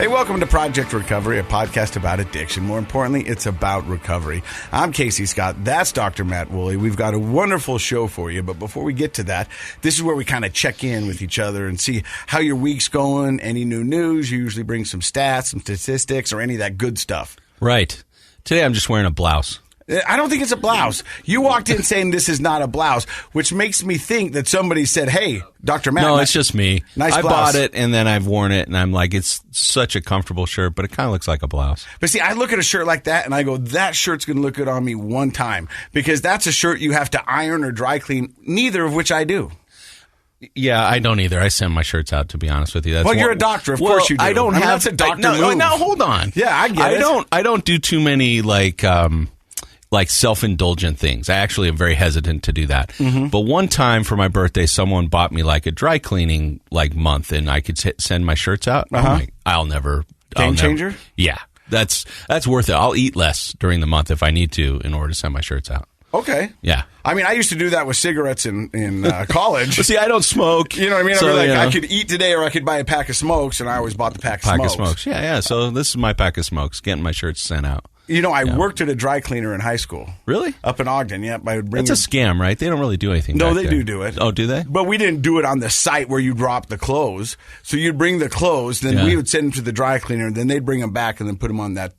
Hey, welcome to Project Recovery, a podcast about addiction. More importantly, it's about recovery. I'm Casey Scott. That's Dr. Matt Woolley. We've got a wonderful show for you. But before we get to that, this is where we kind of check in with each other and see how your week's going, any new news. You usually bring some stats, some statistics, or any of that good stuff. Right. Today I'm just wearing a blouse. I don't think it's a blouse. You walked in saying this is not a blouse, which makes me think that somebody said, hey, Dr. Matt. No, it's just me. Nice I blouse. bought it, and then I've worn it, and I'm like, it's such a comfortable shirt, but it kind of looks like a blouse. But see, I look at a shirt like that, and I go, that shirt's going to look good on me one time, because that's a shirt you have to iron or dry clean, neither of which I do. Yeah, I don't either. I send my shirts out, to be honest with you. That's Well, you're a doctor. Of course you do. I don't have... That's a doctor move. No, hold on. Yeah, I get it. I don't do too many, like self-indulgent things. I actually am very hesitant to do that. Mm-hmm. But one time for my birthday, someone bought me like a dry cleaning month, and I could send my shirts out. Uh-huh. I'll never... Game changer? Yeah, that's worth it. I'll eat less during the month if I need to in order to send my shirts out. Okay. Yeah. I mean, I used to do that with cigarettes in college. But see, I don't smoke. You know what I mean? So, I'd be like, I could eat today or I could buy a pack of smokes, and I always bought the pack of smokes. Yeah. So this is my pack of smokes, getting my shirts sent out. You know, I worked at a dry cleaner in high school. Really? Up in Ogden, yep. That's a scam, right? They don't really do anything No, back they there. do it. Oh, do they? But we didn't do it on the site where you drop the clothes. So you'd bring the clothes, then we would send them to the dry cleaner, and then they'd bring them back and then put them on that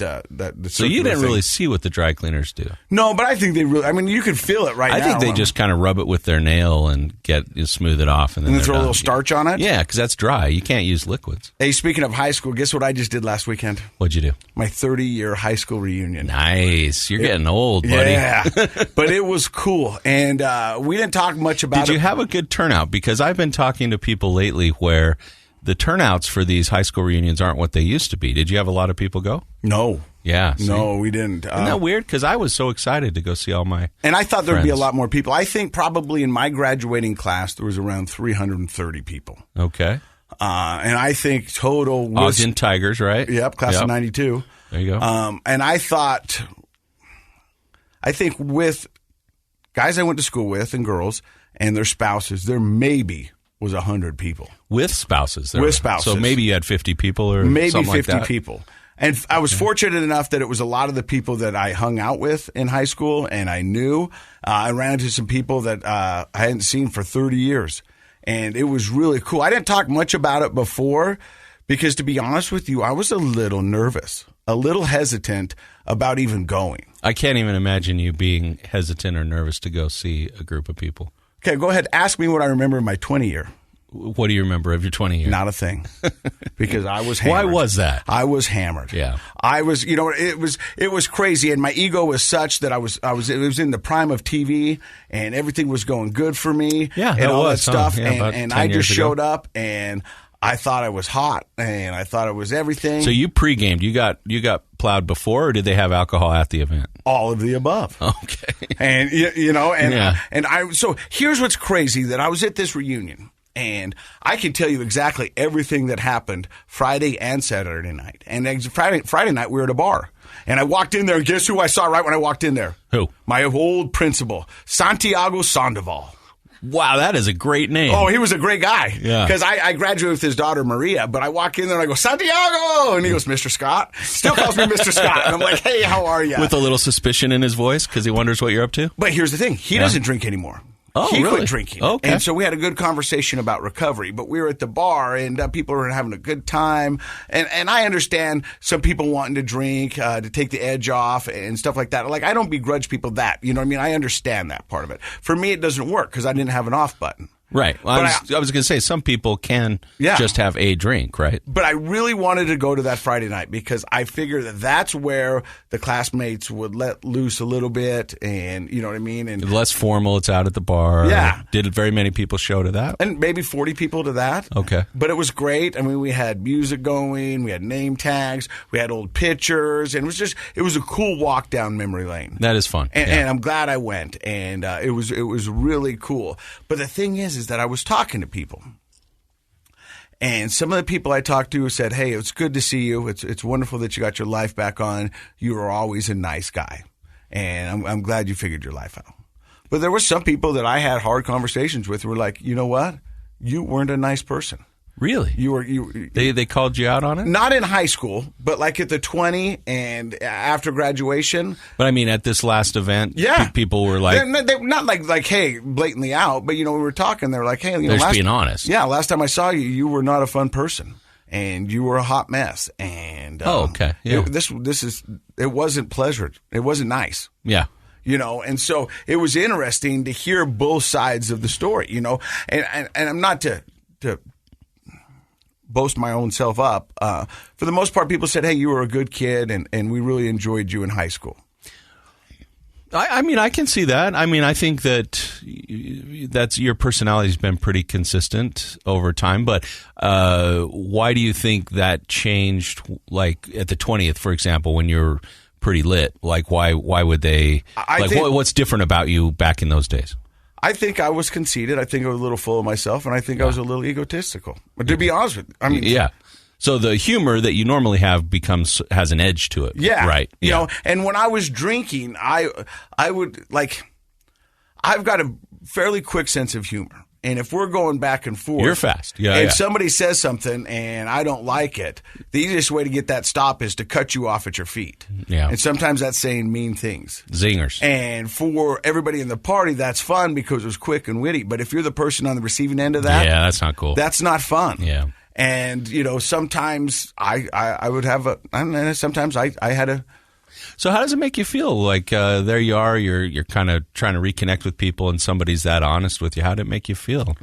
So you didn't really see what the dry cleaners do? No, but I think they really, I mean, you could feel it now. I think they just kind of rub it with their nail and smooth it off. And then throw a little starch on it? Yeah, because that's dry. You can't use liquids. Hey, speaking of high school, guess what I just did last weekend? What'd you do? My 30-year high school reunion. Nice. You're getting old, buddy. Yeah, but it was cool. And we didn't talk much about it. Did you have a good turnout? Because I've been talking to people lately where the turnouts for these high school reunions aren't what they used to be. Did you have a lot of people go? No. Yeah. See? No, we didn't. Isn't that weird? Because I was so excited to go see all my And I thought there'd be a friends. lot more people. I think probably in my graduating class, there was around 330 people. Okay. And I think total was... Ogden Tigers, right? Yep, class of 92. There you go. And I think with guys I went to school with and girls and their spouses, there maybe was 100 people. With spouses. With spouses. So maybe you had 50 people or maybe something 50 like that. people. And I was fortunate enough that it was a lot of the people that I hung out with in high school and I knew. I ran into some people that I hadn't seen for 30 years. And it was really cool. I didn't talk much about it before because, to be honest with you, I was a little nervous, a little hesitant about even going. I can't even imagine you being hesitant or nervous to go see a group of people. Okay, go ahead. Ask me what I remember of my 20 year. What do you remember of your 20 years? Not a thing. Because I was hammered. Why was that? I was hammered. Yeah. I was, it was crazy. And my ego was such that it was in the prime of TV and everything was going good for me. Yeah, and all that stuff. Huh? Yeah, and I just showed up and I thought I was hot and I thought it was everything. So you pre-gamed. You got plowed before, or did they have alcohol at the event? All of the above. Okay. And, so here's what's crazy, that I was at this reunion. And I can tell you exactly everything that happened Friday and Saturday night. And Friday night, we were at a bar. And I walked in there, and guess who I saw right when I walked in there? Who? My old principal, Santiago Sandoval. Wow, that is a great name. Oh, he was a great guy. Yeah. Because I graduated with his daughter, Maria. But I walk in there, and I go, Santiago! And he goes, Mr. Scott. Still calls me Mr. Scott. And I'm like, hey, how are you? With a little suspicion in his voice because he wonders what you're up to? But here's the thing. He doesn't drink anymore. Oh, he really? quit drinking. Okay. And so we had a good conversation about recovery, but we were at the bar and people were having a good time. And I understand some people wanting to drink to take the edge off and stuff like that. Like, I don't begrudge people that. You know what I mean? I understand that part of it. For me, it doesn't work because I didn't have an off button. Right. Well, I was going to say, some people can just have a drink, right? But I really wanted to go to that Friday night because I figured that that's where the classmates would let loose a little bit, and you know what I mean? And less formal, it's out at the bar. Yeah. Did very many people show to that? And maybe 40 people to that. Okay. But it was great. I mean, we had music going, we had name tags, we had old pictures, and it was a cool walk down memory lane. That is fun. And I'm glad I went, and it was really cool. But the thing is that I was talking to people. And some of the people I talked to said, hey, it's good to see you. It's wonderful that you got your life back on. You are always a nice guy. And I'm glad you figured your life out. But there were some people that I had hard conversations with who were like, you know what? You weren't a nice person. Really? They called you out on it? Not in high school, but like at the 20 and after graduation. But I mean, at this last event, yeah, people were like, they're not like, hey, blatantly out, but we were talking. They were like, hey, they're just being honest. Yeah, last time I saw you, you were not a fun person, and you were a hot mess. And okay, yeah. It wasn't pleasant. It wasn't nice. Yeah. And so it was interesting to hear both sides of the story, and I'm not to boast my own self up. For the most part, people said, hey, you were a good kid, and we really enjoyed you in high school. I mean, I can see that. I mean, I think that's your personality's been pretty consistent over time. But why do you think that changed, like at the 20th, for example, when you're pretty lit? Like, why would they? What's different about you back in those days? I think I was conceited. I think I was a little full of myself, and I think I was a little egotistical. But to be honest with you, I mean, yeah. So the humor that you normally have has an edge to it. Yeah, right. And when I was drinking, I would I've got a fairly quick sense of humor. And if we're going back and forth, you're fast. Yeah. If somebody says something and I don't like it, the easiest way to get that stop is to cut you off at your feet. Yeah. And sometimes that's saying mean things. Zingers. And for everybody in the party, that's fun because it was quick and witty. But if you're the person on the receiving end of that, yeah, that's not cool. That's not fun. Yeah. And sometimes I would have sometimes I had a. So how does it make you feel? Like there you are, you're kind of trying to reconnect with people, and somebody's that honest with you. How did it make you feel?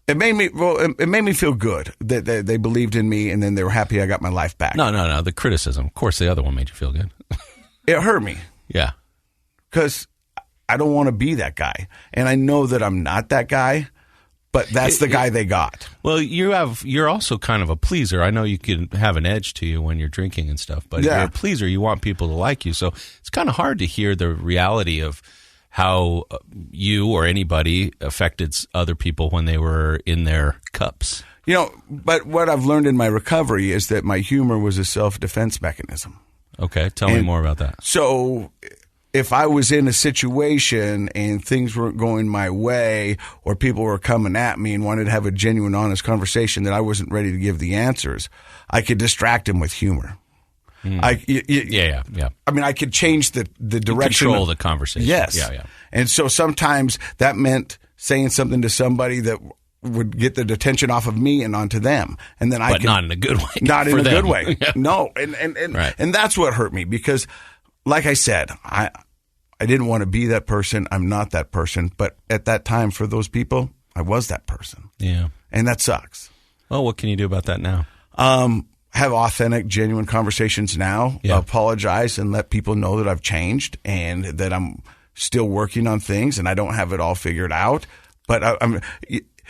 It made me feel good that they believed in me, and then they were happy I got my life back. No. The criticism, of course, the other one made you feel good. It hurt me. Yeah, because I don't want to be that guy, and I know that I'm not that guy. But that's the guy they got. Well, you're also kind of a pleaser. I know you can have an edge to you when you're drinking and stuff, but you're a pleaser. You want people to like you. So it's kind of hard to hear the reality of how you or anybody affected other people when they were in their cups. But what I've learned in my recovery is that my humor was a self-defense mechanism. Okay, tell me more about that. So if I was in a situation and things weren't going my way, or people were coming at me and wanted to have a genuine, honest conversation that I wasn't ready to give the answers, I could distract them with humor. Yeah. I mean, I could change the direction. Control the conversation. Yes. Yeah. And so sometimes that meant saying something to somebody that would get the attention off of me and onto them, and then but not in a good way. Not in a good way. Yeah. No, and that's what hurt me because. Like I said, I didn't want to be that person. I'm not that person. But at that time, for those people, I was that person. Yeah. And that sucks. Well, what can you do about that now? Have authentic, genuine conversations now. Yeah. Apologize and let people know that I've changed and that I'm still working on things and I don't have it all figured out. But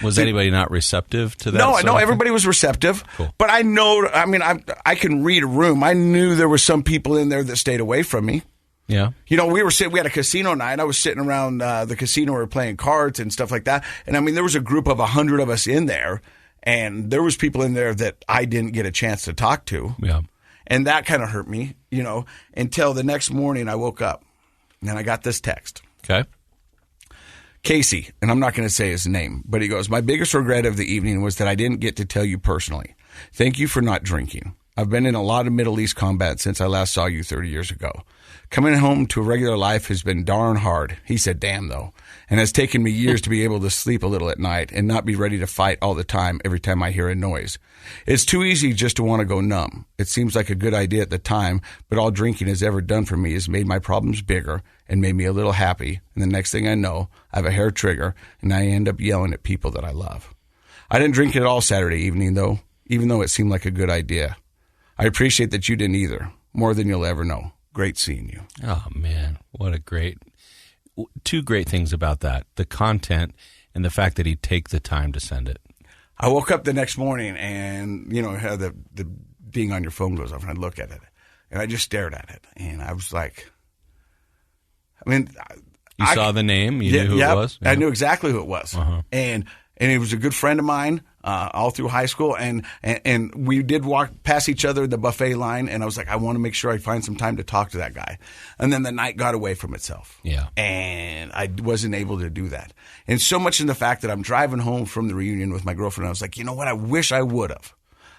Was anybody not receptive to that? No, everybody was receptive. Cool. But I know, I can read a room. I knew there were some people in there that stayed away from me. Yeah. We had a casino night. I was sitting around the casino. We were playing cards and stuff like that. And there was a group of 100 of us in there. And there was people in there that I didn't get a chance to talk to. Yeah. And that kind of hurt me, until the next morning I woke up and I got this text. Okay. Casey, and I'm not going to say his name, but he goes, my biggest regret of the evening was that I didn't get to tell you personally. Thank you for not drinking. I've been in a lot of Middle East combat since I last saw you 30 years ago. Coming home to a regular life has been darn hard. He said, damn though, and has taken me years to be able to sleep a little at night and not be ready to fight all the time every time I hear a noise. It's too easy just to want to go numb. It seems like a good idea at the time, but all drinking has ever done for me is made my problems bigger and made me a little happy. And the next thing I know, I have a hair trigger and I end up yelling at people that I love. I didn't drink at all Saturday evening though, even though it seemed like a good idea. I appreciate that you didn't either, more than you'll ever know. Great seeing you. Oh, man. What two great things about that. The content and the fact that he'd take the time to send it. I woke up the next morning and, how the ding on your phone goes off and I look at it. And I just stared at it. And I was like, You saw the name? You knew who it was? Yeah. I knew exactly who it was. Uh-huh. And he was a good friend of mine. all through high school, and we did walk past each other at the buffet line, and I was like, I want to make sure I find some time to talk to that guy. And then the night got away from itself. Yeah. And I wasn't able to do that. And so much in the fact that I'm driving home from the reunion with my girlfriend, I was like, you know what? I wish I would have.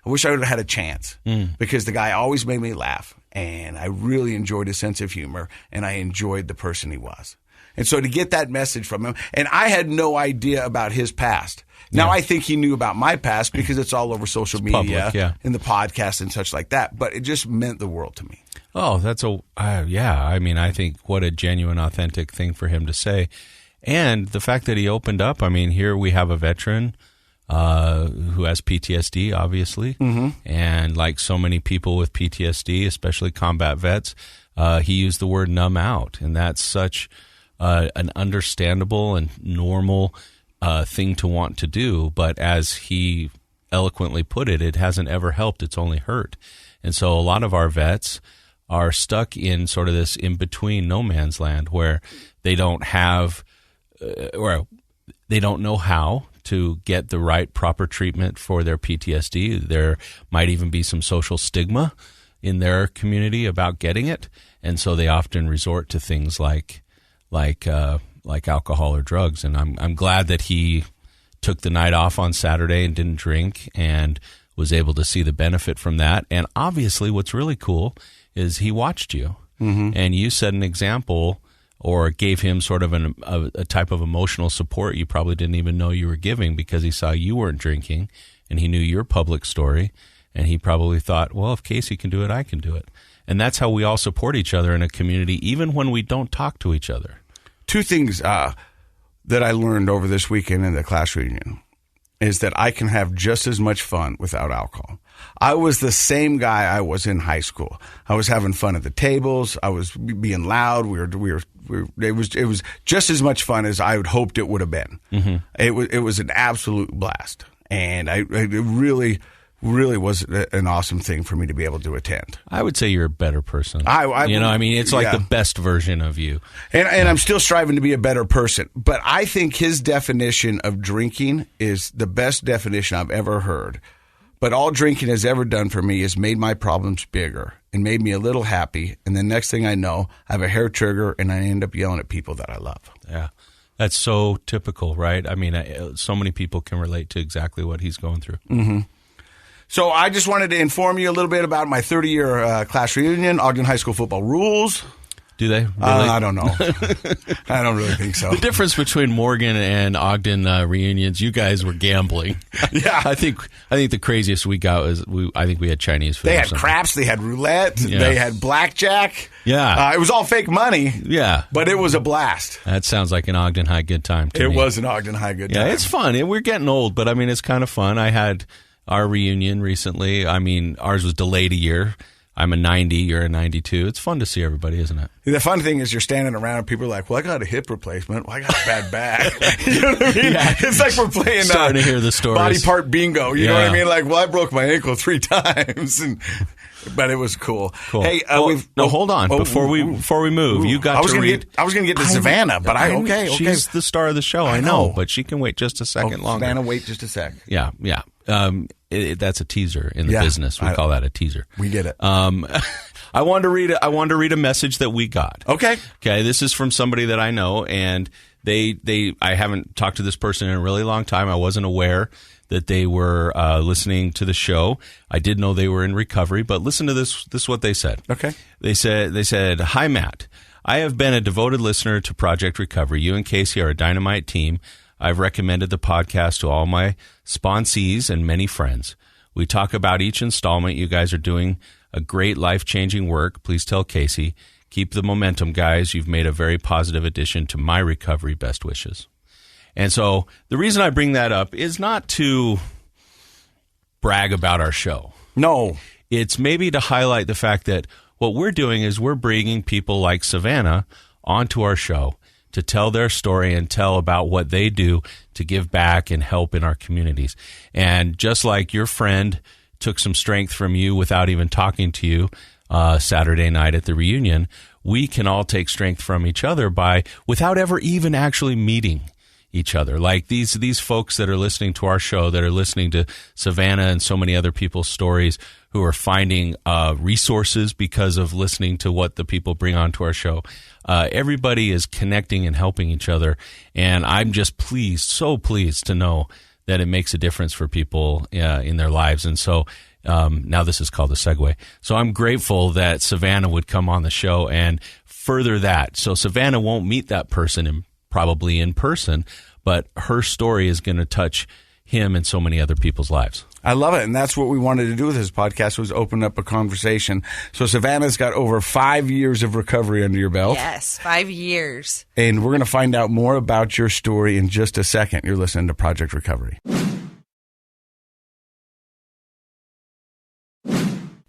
I wish I would have had a chance because the guy always made me laugh, and I really enjoyed his sense of humor, and I enjoyed the person he was. And so to get that message from him, and I had no idea about his past. Now, I think he knew about my past because it's all over social media public, and the podcast and such like that. But it just meant the world to me. Oh, that's I mean, I think what a genuine, authentic thing for him to say. And the fact that he opened up, I mean, here we have a veteran who has PTSD, obviously. And like so many people with PTSD, especially combat vets, he used the word numb out. And that's such an understandable and normal thing to want to do, but as he eloquently put it, it hasn't ever helped, it's only hurt. And so a lot of our vets are stuck in sort of this in-between no man's land where they don't have, or they don't know how to get the right proper treatment for their PTSD. There might even be some social stigma in their community about getting it, and so they often resort to things like alcohol or drugs. And I'm glad that he took the night off on Saturday and didn't drink and was able to see the benefit from that. And obviously what's really cool is he watched you and you set an example or gave him sort of a type of emotional support you probably didn't even know you were giving because he saw you weren't drinking and he knew your public story. And he probably thought, well, if Casey can do it, I can do it. And that's how we all support each other in a community, even when we don't talk to each other. Two things that I learned over this weekend in the class reunion is that I can have just as much fun without alcohol. I was the same guy I was in high school. I was having fun at the tables. I was being loud. It was just as much fun as I had hoped it would have been. It was an absolute blast, and it really was an awesome thing for me to be able to attend. I would say you're a better person. It's like the best version of you. And I'm still striving to be a better person. But I think his definition of drinking is the best definition I've ever heard. But all drinking has ever done for me is made my problems bigger and made me a little happy. And the next thing I know, I have a hair trigger and I end up yelling at people that I love. Yeah. That's so typical, right? I mean, so many people can relate to exactly what he's going through. So I just wanted to inform you a little bit about my 30-year class reunion, Ogden High School football rules. Do they? Really? I don't know. I don't really think so. The difference between Morgan and Ogden reunions, you guys were gambling. Yeah, I think the craziest we got was I think we had Chinese food. They had craps, they had roulette, they had blackjack. Yeah, it was all fake money. Yeah, but it was a blast. That sounds like an Ogden High good time to me. It was an Ogden High good time. Yeah, it's fun. We're getting old, but I mean, it's kind of fun. I had our reunion recently. I mean, ours was delayed a year. I'm a 90, you're a 92. It's fun to see everybody, isn't it? The fun thing is you're standing around and people are like, well, I got a hip replacement. Well, I got a bad back. You know what I mean? Yeah. It's like we're playing starting to hear the stories. Body part bingo. You know what I mean? Like, well, I broke my ankle 3 times. But it was cool. Hey, hold on. Before we move, you got to read. I was going to get to Savannah, but okay. She's the star of the show, I know, but she can wait just a second longer. Savannah, wait just a sec. Yeah. That's a teaser in the business. We call that a teaser. We get it. I wanted to read a message that we got. Okay. This is from somebody that I know, and I haven't talked to this person in a really long time. I wasn't aware that they were listening to the show. I did know they were in recovery, but listen to this. This is what they said. Okay. They said, "Hi, Matt. I have been a devoted listener to Project Recovery. You and Casey are a dynamite team. I've recommended the podcast to all my sponsees and many friends. We talk about each installment. You guys are doing a great life-changing work. Please tell Casey. Keep the momentum, guys. You've made a very positive addition to my recovery. Best wishes." And so the reason I bring that up is not to brag about our show. No. It's maybe to highlight the fact that what we're doing is we're bringing people like Savannah onto our show to tell their story and tell about what they do to give back and help in our communities. And just like your friend took some strength from you without even talking to you Saturday night at the reunion, we can all take strength from each other without ever even actually meeting. each other. Like these folks that are listening to our show, that are listening to Savannah and so many other people's stories, who are finding resources because of listening to what the people bring onto our show. Everybody is connecting and helping each other, and I'm just so pleased to know that it makes a difference for people in their lives. And so now this is called a segue. So I'm grateful that Savannah would come on the show and further that. So Savannah won't meet that person probably in person, but her story is going to touch him and so many other people's lives. I love it, and that's what we wanted to do with this podcast, was open up a conversation. So Savannah's got over 5 years of recovery under your belt. Yes, 5 years. And we're going to find out more about your story in just a second. You're listening to Project Recovery.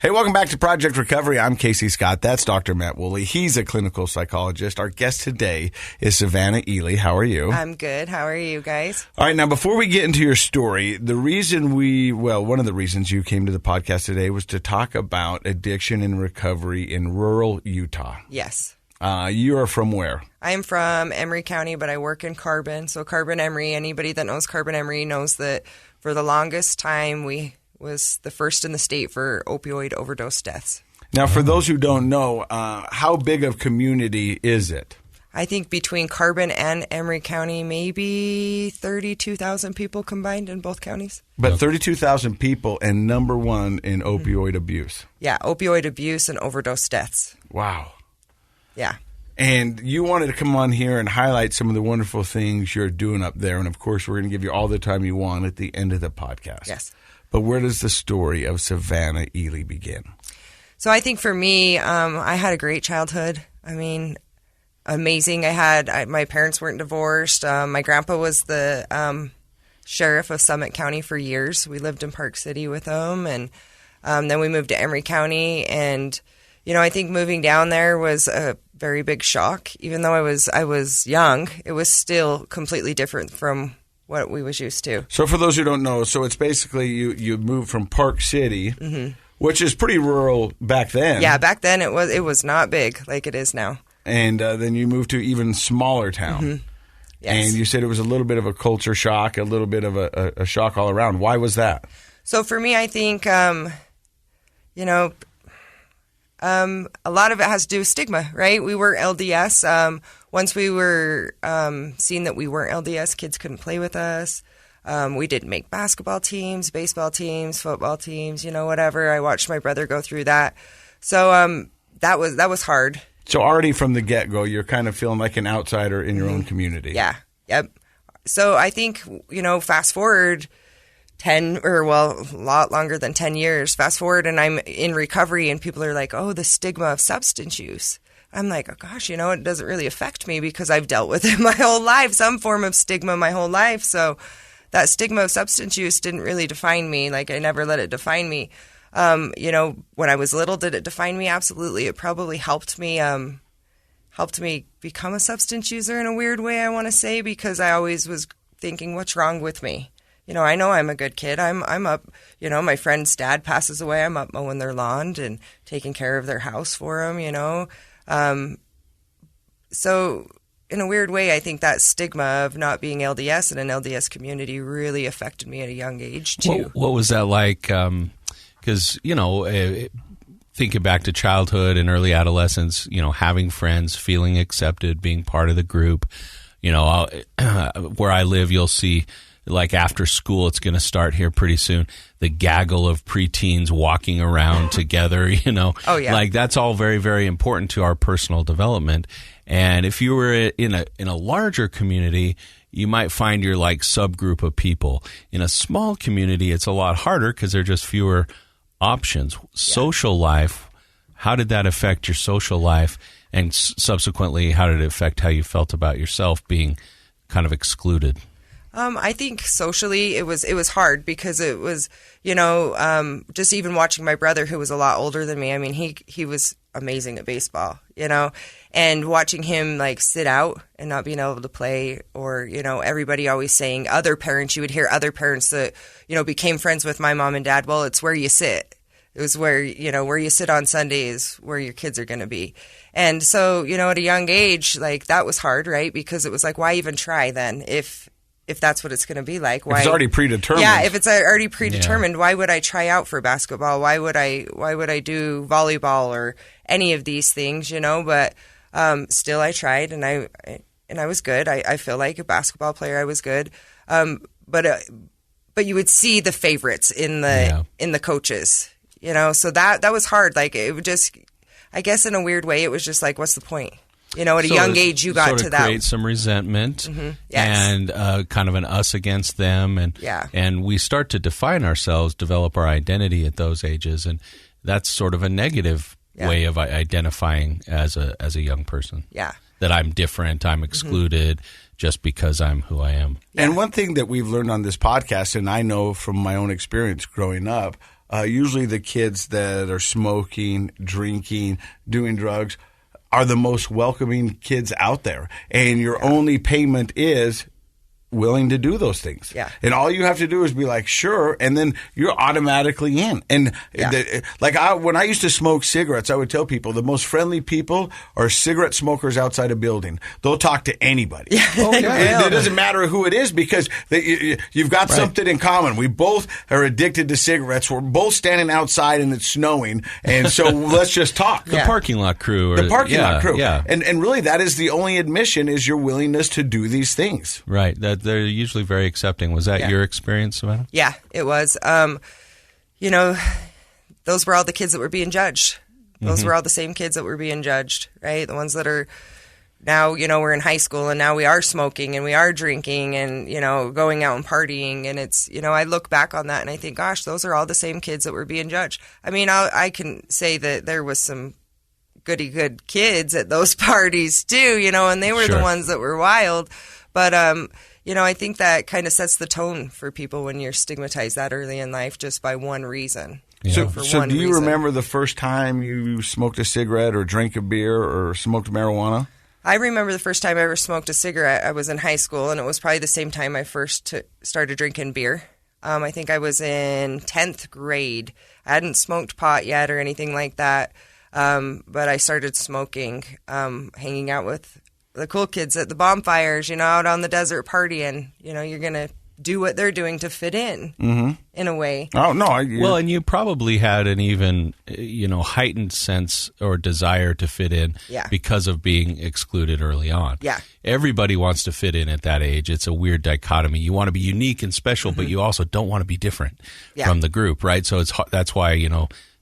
Hey, welcome back to Project Recovery. I'm Casey Scott. That's Dr. Matt Woolley. He's a clinical psychologist. Our guest today is Savannah Eley. How are you? I'm good. How are you guys? All right. Now, before we get into your story, one of the reasons you came to the podcast today was to talk about addiction and recovery in rural Utah. Yes. You are from where? I'm from Emery County, but I work in Carbon. So Carbon Emery, anybody that knows Carbon Emery knows that for the longest time we was the first in the state for opioid overdose deaths. Now, for those who don't know, how big of community is it? I think between Carbon and Emery County, maybe 32,000 people combined in both counties. But 32,000 people and number one in opioid abuse. Yeah, opioid abuse and overdose deaths. Wow. Yeah. And you wanted to come on here and highlight some of the wonderful things you're doing up there. And, of course, we're going to give you all the time you want at the end of the podcast. Yes. But where does the story of Savannah Eley begin? So I think for me, I had a great childhood. I mean, amazing. My parents weren't divorced. My grandpa was the sheriff of Summit County for years. We lived in Park City with him, and then we moved to Emery County. And I think moving down there was a very big shock. Even though I was young, it was still completely different from what we was used to. So for those who don't know, so it's basically you moved from Park City, which is pretty rural back then. Yeah, back then it was not big like it is now. And then you moved to even smaller town. Yes. And you said it was a little bit of a culture shock, a little bit of a shock all around. Why was that? So for me, I think, a lot of it has to do with stigma, right? We were LDS. Once we were seen that we weren't LDS, kids couldn't play with us. We didn't make basketball teams, baseball teams, football teams, whatever. I watched my brother go through that. So that was hard. So already from the get-go, you're kind of feeling like an outsider in your own community. Yeah. Yep. So I think, fast forward a lot longer than 10 years. Fast forward and I'm in recovery and people are like, oh, the stigma of substance use. I'm like, oh gosh, it doesn't really affect me because I've dealt with it my whole life, some form of stigma my whole life. So that stigma of substance use didn't really define me. Like I never let it define me. When I was little, did it define me? Absolutely. It probably helped me become a substance user in a weird way, I want to say, because I always was thinking, what's wrong with me? I know I'm a good kid. I'm up, my friend's dad passes away. I'm up mowing their lawn and taking care of their house for them, So in a weird way, I think that stigma of not being LDS in an LDS community really affected me at a young age too. What was that like? Because, thinking back to childhood and early adolescence, having friends, feeling accepted, being part of the group, where I live, you'll see, like after school, it's going to start here pretty soon, the gaggle of preteens walking around together, Oh, yeah. Like that's all very, very important to our personal development. And if you were in a larger community, you might find your like subgroup of people. In a small community, it's a lot harder because there are just fewer options. Yeah. Social life, how did that affect your social life? And subsequently, how did it affect how you felt about yourself being kind of excluded? I think socially it was hard because it was, just even watching my brother who was a lot older than me. I mean, he was amazing at baseball, and watching him like sit out and not being able to play, or, everybody always saying, other parents, you would hear other parents that, became friends with my mom and dad. Well, it's where you sit. It was where you sit on Sundays where your kids are going to be. And so, at a young age, like that was hard, right? Because it was like, why even try then? If if that's what it's going to be like. Why? It's already predetermined. Yeah, if it's already predetermined, why would I try out for basketball? Why would I do volleyball or any of these things, But still I tried, and I was good. I feel like a basketball player, I was good. But you would see the favorites in the coaches, So that was hard. Like, it would just, I guess in a weird way, it was just like, what's the point? At a young age, you got sort of to that. Create some resentment Yes. and kind of an us against them, and we start to define ourselves, develop our identity at those ages, and that's sort of a negative way of identifying as a young person. Yeah, that I'm different, I'm excluded. Just because I'm who I am. And one thing that we've learned on this podcast, and I know from my own experience growing up, usually the kids that are smoking, drinking, doing drugs are the most welcoming kids out there. And your only payment is willing to do those things. Yeah. And all you have to do is be like, sure, and then you're automatically in. And when I used to smoke cigarettes, I would tell people the most friendly people are cigarette smokers outside a building. They'll talk to anybody. It doesn't matter who it is because you've got something in common. We both are addicted to cigarettes. We're both standing outside and it's snowing, and so let's just talk. The parking lot crew. The parking lot crew. Yeah. And really that is the only admission is your willingness to do these things. Right. They're usually very accepting. Was that your experience, Savannah? Yeah, it was. Those were all the kids that were being judged. Those were all the same kids that were being judged, right? The ones that are now, we're in high school and now we are smoking and we are drinking and, going out and partying. And it's, I look back on that and I think, gosh, those are all the same kids that were being judged. I mean, I can say that there was some good kids at those parties too, and they were the ones that were wild. But, I think that kind of sets the tone for people when you're stigmatized that early in life just by one reason. Yeah. So do you remember the first time you smoked a cigarette or drank a beer or smoked marijuana? I remember the first time I ever smoked a cigarette. I was in high school, and it was probably the same time I first started drinking beer. I think I was in 10th grade. I hadn't smoked pot yet or anything like that, but I started smoking, hanging out with the cool kids at the bonfires, out on the desert partying. You're going to do what they're doing to fit in a way. Oh, no. Well, and you probably had an even, heightened sense or desire to fit in because of being excluded early on. Yeah. Everybody Everybody wants to fit in at that age. It's a weird dichotomy. You want to be unique and special, but you also don't want to be different from the group, right? So that's why,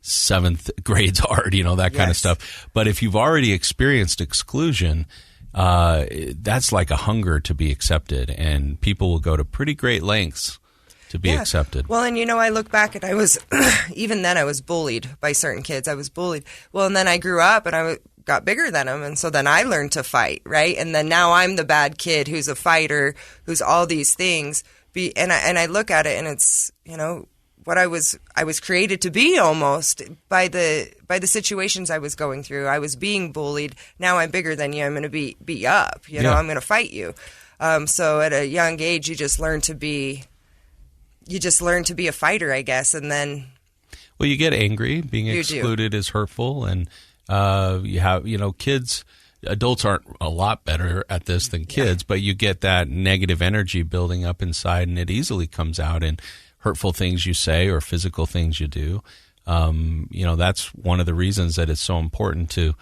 7th grade's hard, that kind of stuff. But if you've already experienced exclusion, that's like a hunger to be accepted, and people will go to pretty great lengths to be accepted. Well, and I look back and I was, even then I was bullied by certain kids. I was bullied. Well, and then I grew up and I got bigger than them, and so then I learned to fight, right? And then now I'm the bad kid who's a fighter, who's all these things. And I look at it and it's, what I was created to be almost by the situations I was going through. I was being bullied. Now I'm bigger than you. I'm going to beat you up. I'm going to fight you. So at a young age, you just learn to be a fighter, I guess. And then, well, you get angry. Being excluded is hurtful, and you have kids. Adults aren't a lot better at this than kids, but you get that negative energy building up inside, and it easily comes out in hurtful things you say or physical things you do. That's one of the reasons that it's so important to,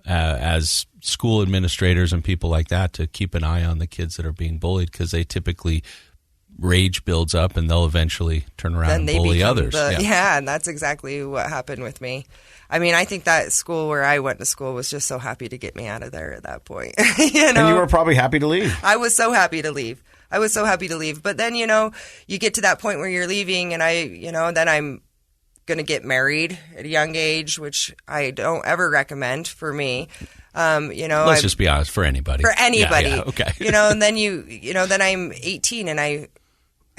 as school administrators and people like that, to keep an eye on the kids that are being bullied, because they typically rage builds up and they'll eventually turn around and bully others. And that's exactly what happened with me. I mean, I think that school where I went to school was just so happy to get me out of there at that point. And you were probably happy to leave. I was so happy to leave. But then, you get to that point where you're leaving, and then I'm going to get married at a young age, which I don't ever recommend for me. Let's just be honest, for anybody. For anybody. Yeah, okay. And then then I'm 18 and I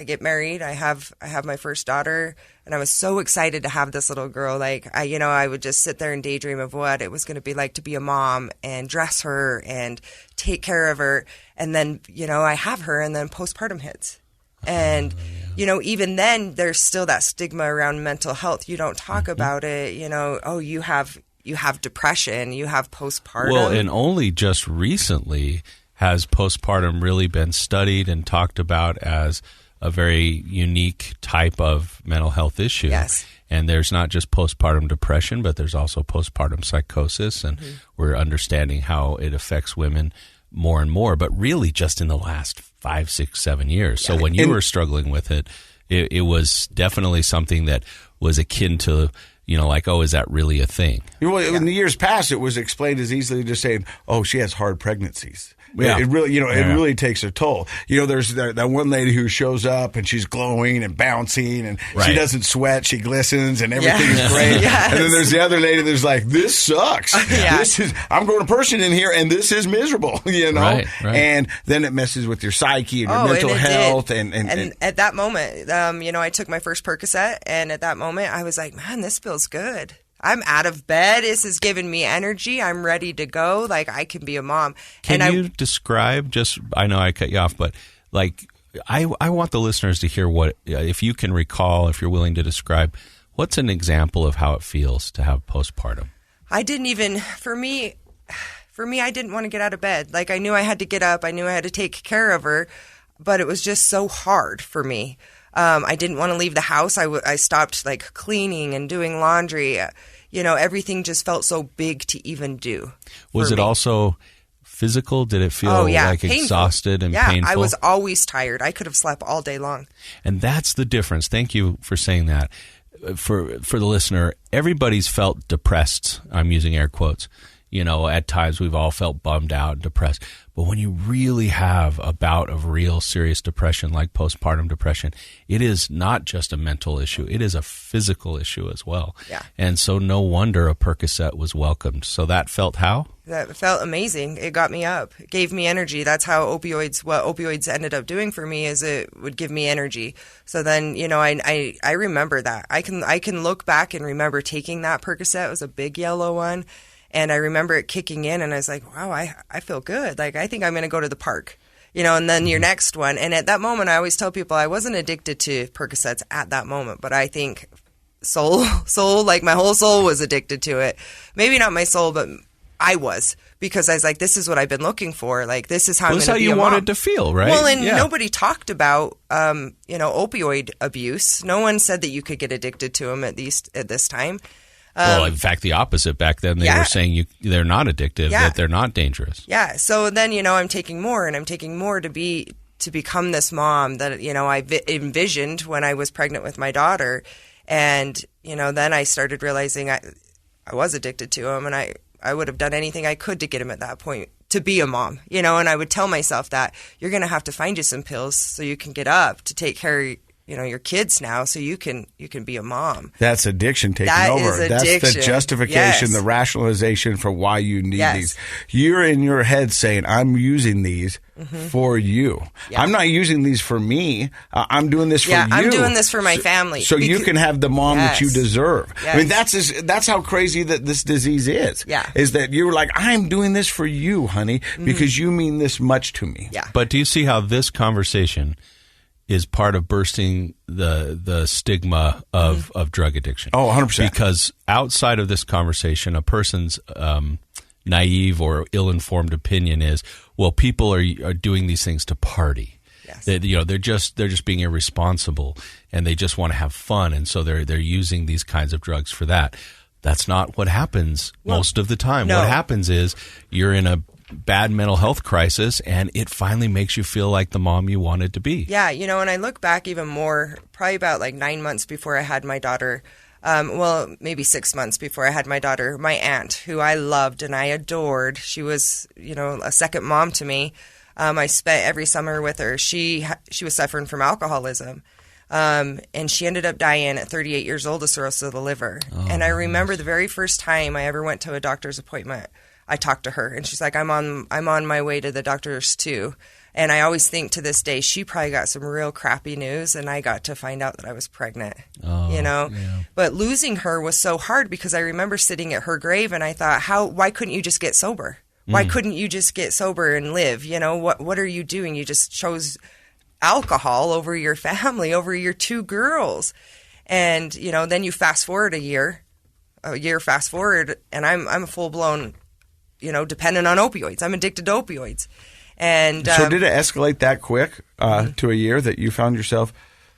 get married. I have my first daughter, and I was so excited to have this little girl. Like, I would just sit there and daydream of what it was going to be like to be a mom and dress her and take care of her. And then, I have her, and then postpartum hits. And, even then there's still that stigma around mental health. You don't talk about it, you have depression, you have postpartum. Well, and only just recently has postpartum really been studied and talked about as a very unique type of mental health issue. Yes. And there's not just postpartum depression, but there's also postpartum psychosis, and we're understanding how it affects women more and more, but really just in the last 5, 6, 7 years. So when you were struggling with it, it was definitely something that was akin to, like, oh, is that really a thing? Well, in the years past, it was explained as easily just saying, oh, she has hard pregnancies. Yeah. It really, it really takes a toll. There's that one lady who shows up and she's glowing and bouncing and she doesn't sweat, she glistens and everything is great. Yes. And then there's the other lady that's like, this sucks. Yeah. I'm going to person in here and this is miserable, Right. And then it messes with your psyche and your mental health. And at that moment, I took my first Percocet, and at that moment I was like, man, this feels good. I'm out of bed. This is giving me energy. I'm ready to go. Like, I can be a mom. Can you describe, I know I cut you off, but like, I want the listeners to hear what, if you can recall, if you're willing to describe, what's an example of how it feels to have postpartum? I didn't even, for me, I didn't want to get out of bed. Like, I knew I had to get up. I knew I had to take care of her, but it was just so hard for me. I didn't want to leave the house. I stopped like cleaning and doing laundry. Everything just felt so big to even do. Was it also physical? Did it feel like painful. Exhausted and painful? I was always tired. I could have slept all day long. And that's the difference. Thank you for saying that. For the listener, everybody's felt depressed. I'm using air quotes. At times we've all felt bummed out and depressed. But when you really have a bout of real serious depression, like postpartum depression, it is not just a mental issue. It is a physical issue as well. Yeah. And so no wonder a Percocet was welcomed. So that felt how? That felt amazing. It got me up. It gave me energy. That's how what opioids ended up doing for me, is it would give me energy. So then, I remember that. I can look back and remember taking that Percocet. It was a big yellow one. And I remember it kicking in, and I was like, wow, I feel good. Like, I think I'm going to go to the park, and then your next one. And at that moment, I always tell people I wasn't addicted to Percocets at that moment, but I think soul, like my whole soul was addicted to it. Maybe not my soul, but I was, because I was like, this is what I've been looking for. Like, this is how I'm going to be a mom. This is how you wanted to feel, right? Well, and nobody talked about, opioid abuse. No one said that you could get addicted to them at this time. Well, in fact, the opposite. Back then, they were saying they're not addictive, that they're not dangerous. Yeah. So then, I'm taking more, and I'm taking more to become this mom that, I envisioned when I was pregnant with my daughter. And, then I started realizing I was addicted to him, and I would have done anything I could to get him at that point to be a mom, and I would tell myself that you're going to have to find you some pills so you can get up to take care of your kids now, so you can be a mom. That's addiction taking over. That's the justification, the rationalization for why you need these. You're in your head saying, I'm using these for you. Yeah. I'm not using these for me. I'm doing this for you. I'm doing this for my family. So you can have the mom that you deserve. Yes. I mean, that's how crazy that this disease is. Yeah. Is that you're like, I'm doing this for you, honey, because you mean this much to me. Yeah. But do you see how this conversation is part of bursting the stigma of drug addiction? Oh, 100%. Because outside of this conversation, a person's naive or ill-informed opinion is, well, people are doing these things to party. Yes. They're just being irresponsible, and they just want to have fun, and so they're using these kinds of drugs for that. That's not what happens most of the time. No. What happens is you're in a bad mental health crisis, and it finally makes you feel like the mom you wanted to be. Yeah, and I look back even more, probably about like 9 months before I had my daughter, maybe 6 months before I had my daughter, my aunt, who I loved and I adored. She was, a second mom to me. I spent every summer with her. She was suffering from alcoholism. And she ended up dying at 38 years old of cirrhosis of the liver. Oh, and I remember the very first time I ever went to a doctor's appointment, I talked to her, and she's like, I'm on my way to the doctor's too. And I always think to this day, she probably got some real crappy news, and I got to find out that I was pregnant, Yeah. But losing her was so hard, because I remember sitting at her grave, and I thought, why couldn't you just get sober? Why couldn't you just get sober and live? What are you doing? You just chose alcohol over your family, over your 2 girls. And, then you fast forward a year fast forward, and I'm a full-blown, dependent on opioids. I'm addicted to opioids. And so did it escalate that quick to a year that you found yourself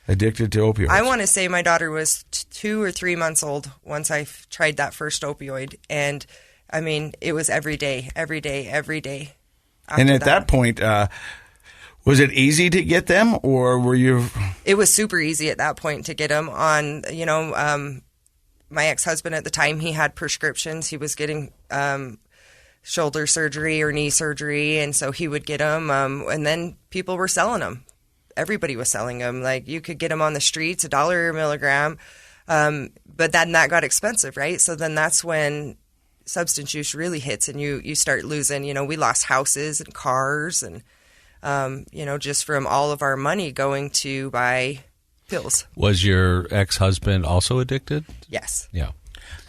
addicted to opioids? I want to say my daughter was 2 or 3 months old once I tried that first opioid. And, I mean, it was every day. And at that point, was it easy to get them, or were you? It was super easy at that point to get them on, my ex-husband at the time, he had prescriptions. He was getting shoulder surgery or knee surgery, and so he would get them. And then people were selling them. Everybody was selling them. Like, you could get them on the streets, $1 a milligram. But then that got expensive, right? So then that's when substance use really hits, and you start losing. We lost houses and cars, and just from all of our money going to buy pills. Was your ex-husband also addicted? Yes. Yeah.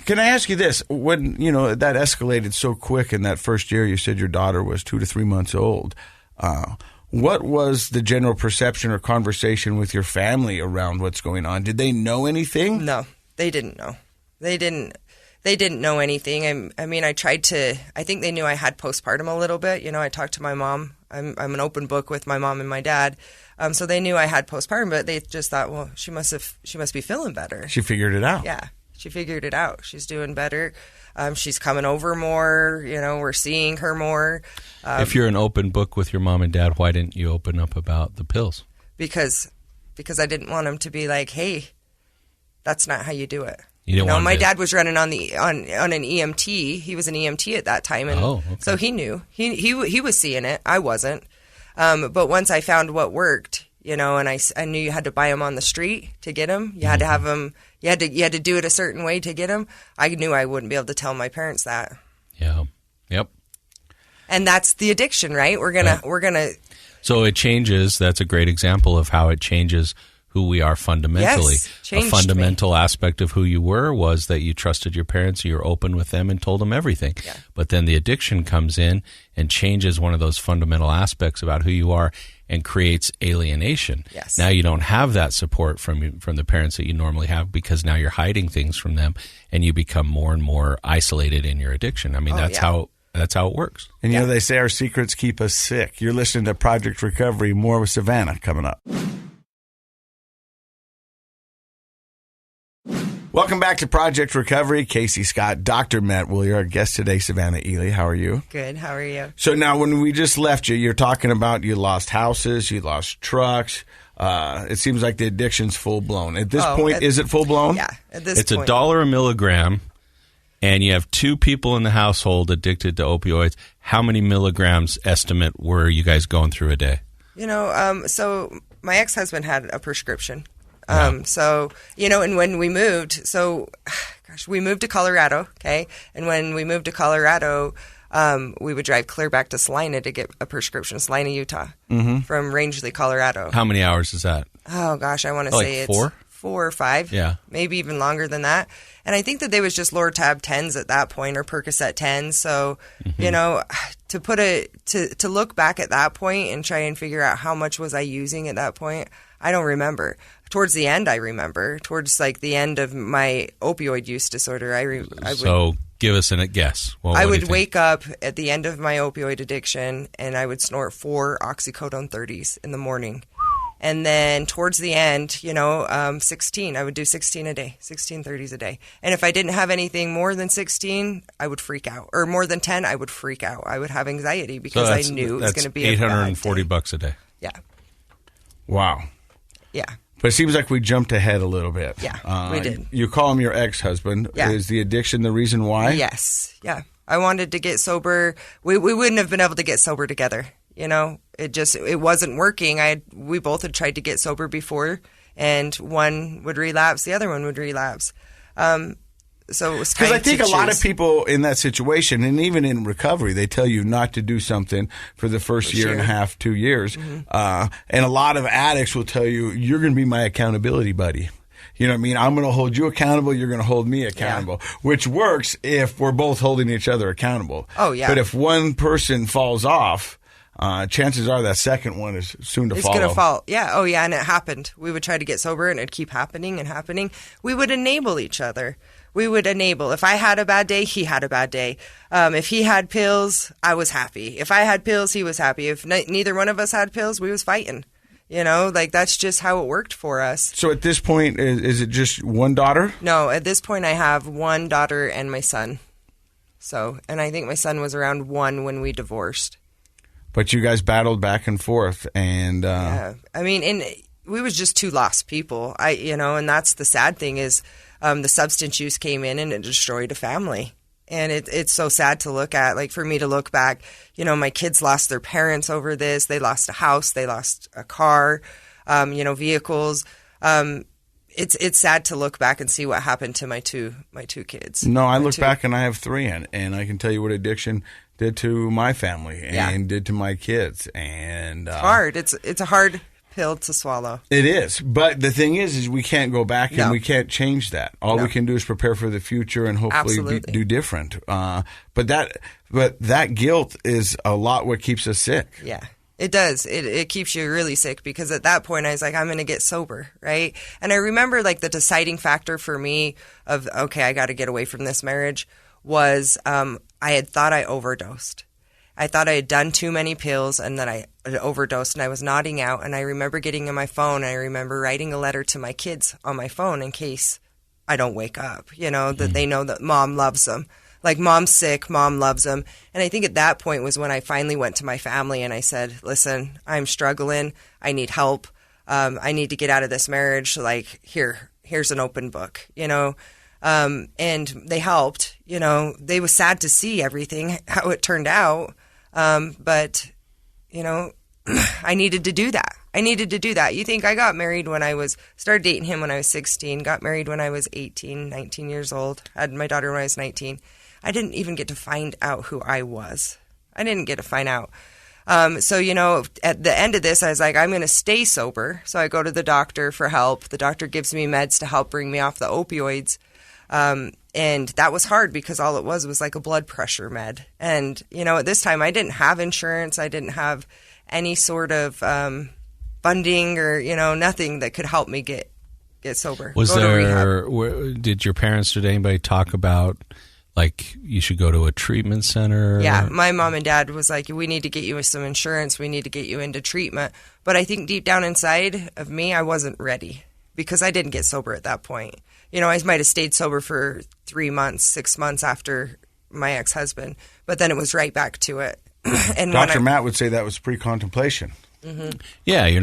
Can I ask you this? When, that escalated so quick in that first year, you said your daughter was 2 to 3 months old. What was the general perception or conversation with your family around what's going on? Did they know anything? No, they didn't know. They didn't know anything. I mean, I think they knew I had postpartum a little bit. I talked to my mom. I'm an open book with my mom and my dad. So they knew I had postpartum, but they just thought, well, she must be feeling better. She figured it out. Yeah, she figured it out. She's doing better. She's coming over more. We're seeing her more. If you're an open book with your mom and dad, why didn't you open up about the pills? Because I didn't want them to be like, hey, that's not how you do it. You didn't want my to... dad was running on an EMT. He was an EMT at that time, and so he knew. He was seeing it. I wasn't. But once I found what worked, and I knew you had to buy them on the street to get them. You had to have them. You had to do it a certain way to get them. I knew I wouldn't be able to tell my parents that. Yeah. Yep. And that's the addiction, right? We're gonna. So it changes. That's a great example of how it changes who we are fundamentally. Yes, a fundamental aspect of who you were was that you trusted your parents, you were open with them and told them everything. Yeah. But then the addiction comes in and changes one of those fundamental aspects about who you are and creates alienation. Yes. Now you don't have that support from the parents that you normally have because now you're hiding things from them and you become more and more isolated in your addiction. I mean, that's how it works. And they say our secrets keep us sick. You're listening to Project Recovery. More with Savannah coming up. Welcome back to Project Recovery. Casey Scott, Dr. Matt Willier, our guest today, Savannah Eley. How are you? Good. How are you? So now when we just left you, you're talking about you lost houses, you lost trucks. It seems like the addiction's full-blown. At this point, is it full-blown? Yeah. At this point. It's $1 a milligram, and you have 2 people in the household addicted to opioids. How many milligrams estimate were you guys going through a day? So my ex-husband had a prescription. Yeah. And when we moved, we moved to Colorado, okay? And when we moved to Colorado, we would drive clear back to Salina to get a prescription, Salina, Utah, from Rangeley, Colorado. How many hours is that? Oh, gosh, I want to say it's 4 or 5. Yeah. Maybe even longer than that. And I think that they was just Lortab 10s at that point or Percocet 10s. So, to look back at that point and try and figure out how much was I using at that point, I don't remember. Towards the end, I remember. Towards the end of my opioid use disorder, So give us a guess. Well, I would wake up at the end of my opioid addiction, and I would snort 4 oxycodone 30s in the morning. And then towards the end, 16. I would do 16 a day, 16 30s a day. And if I didn't have anything more than 16, I would freak out. Or more than 10, I would freak out. I would have anxiety because I knew it was going to be $840 a day. Yeah. Wow. Yeah. But it seems like we jumped ahead a little bit. Yeah, we did. You call him your ex-husband. Yeah. Is the addiction the reason why? Yes. Yeah. I wanted to get sober. We wouldn't have been able to get sober together. It wasn't working. We both had tried to get sober before, and one would relapse, the other one would relapse. So it was because I think a lot of people in that situation, and even in recovery, they tell you not to do something for the first year and a half, 2 years. Mm-hmm. And a lot of addicts will tell you, you're going to be my accountability buddy. You know what I mean? I'm going to hold you accountable. You're going to hold me accountable, which works if we're both holding each other accountable. Oh, yeah. But if one person falls off, chances are that second one is soon to follow. It's going to fall. Yeah. Oh, yeah. And it happened. We would try to get sober and it'd keep happening and happening. We would enable each other. We would enable. If I had a bad day, he had a bad day. If he had pills, I was happy. If I had pills, he was happy. If neither one of us had pills, we was fighting. You know, like that's just how it worked for us. So at this point, is it just one daughter? No, at this point, I have one daughter and my son. So, and I think my son was around 1 when we divorced. But you guys battled back and forth, and yeah, I mean, and we was just two lost people. And that's the sad thing is, the substance use came in and it destroyed a family. And it's so sad to look at. Like for me to look back, my kids lost their parents over this. They lost a house. They lost a car, vehicles. It's sad to look back and see what happened to my two kids. No, I look back and I have 3, and I can tell you what addiction did to my family and did to my kids. And it's hard. It's a hard pill to swallow. It is. But the thing is we can't go back and we can't change that. All we can do is prepare for the future and hopefully do different. But that guilt is a lot what keeps us sick. Yeah. It does. It keeps you really sick because at that point I was like, I'm going to get sober, right? And I remember like the deciding factor for me of, okay, I got to get away from this marriage was I had thought I overdosed. I thought I had done too many pills and that I had overdosed and I was nodding out. And I remember getting on my phone and I remember writing a letter to my kids on my phone in case I don't wake up, that they know that mom loves them. Like, mom's sick, mom loves them. And I think at that point was when I finally went to my family and I said, listen, I'm struggling. I need help. I need to get out of this marriage. Like, here's an open book, and they helped. They was sad to see everything, how it turned out. But, I needed to do that. You think I got married started dating him when I was 16, got married when I was 18, 19 years old, had my daughter when I was 19. I didn't even get to find out who I was. I didn't get to find out. So, at the end of this, I was like, I'm going to stay sober. So I go to the doctor for help. The doctor gives me meds to help bring me off the opioids. And that was hard because all it was like a blood pressure med. And, at this time I didn't have insurance. I didn't have any sort of funding or, nothing that could help me get sober. Did your parents or did anybody talk about like you should go to a treatment center? Yeah, my mom and dad was like, we need to get you some insurance. We need to get you into treatment. But I think deep down inside of me, I wasn't ready because I didn't get sober at that point. I might have stayed sober for 3 months, 6 months after my ex-husband, but then it was right back to it. And Dr. Matt would say that was pre-contemplation. Mm-hmm. Yeah, you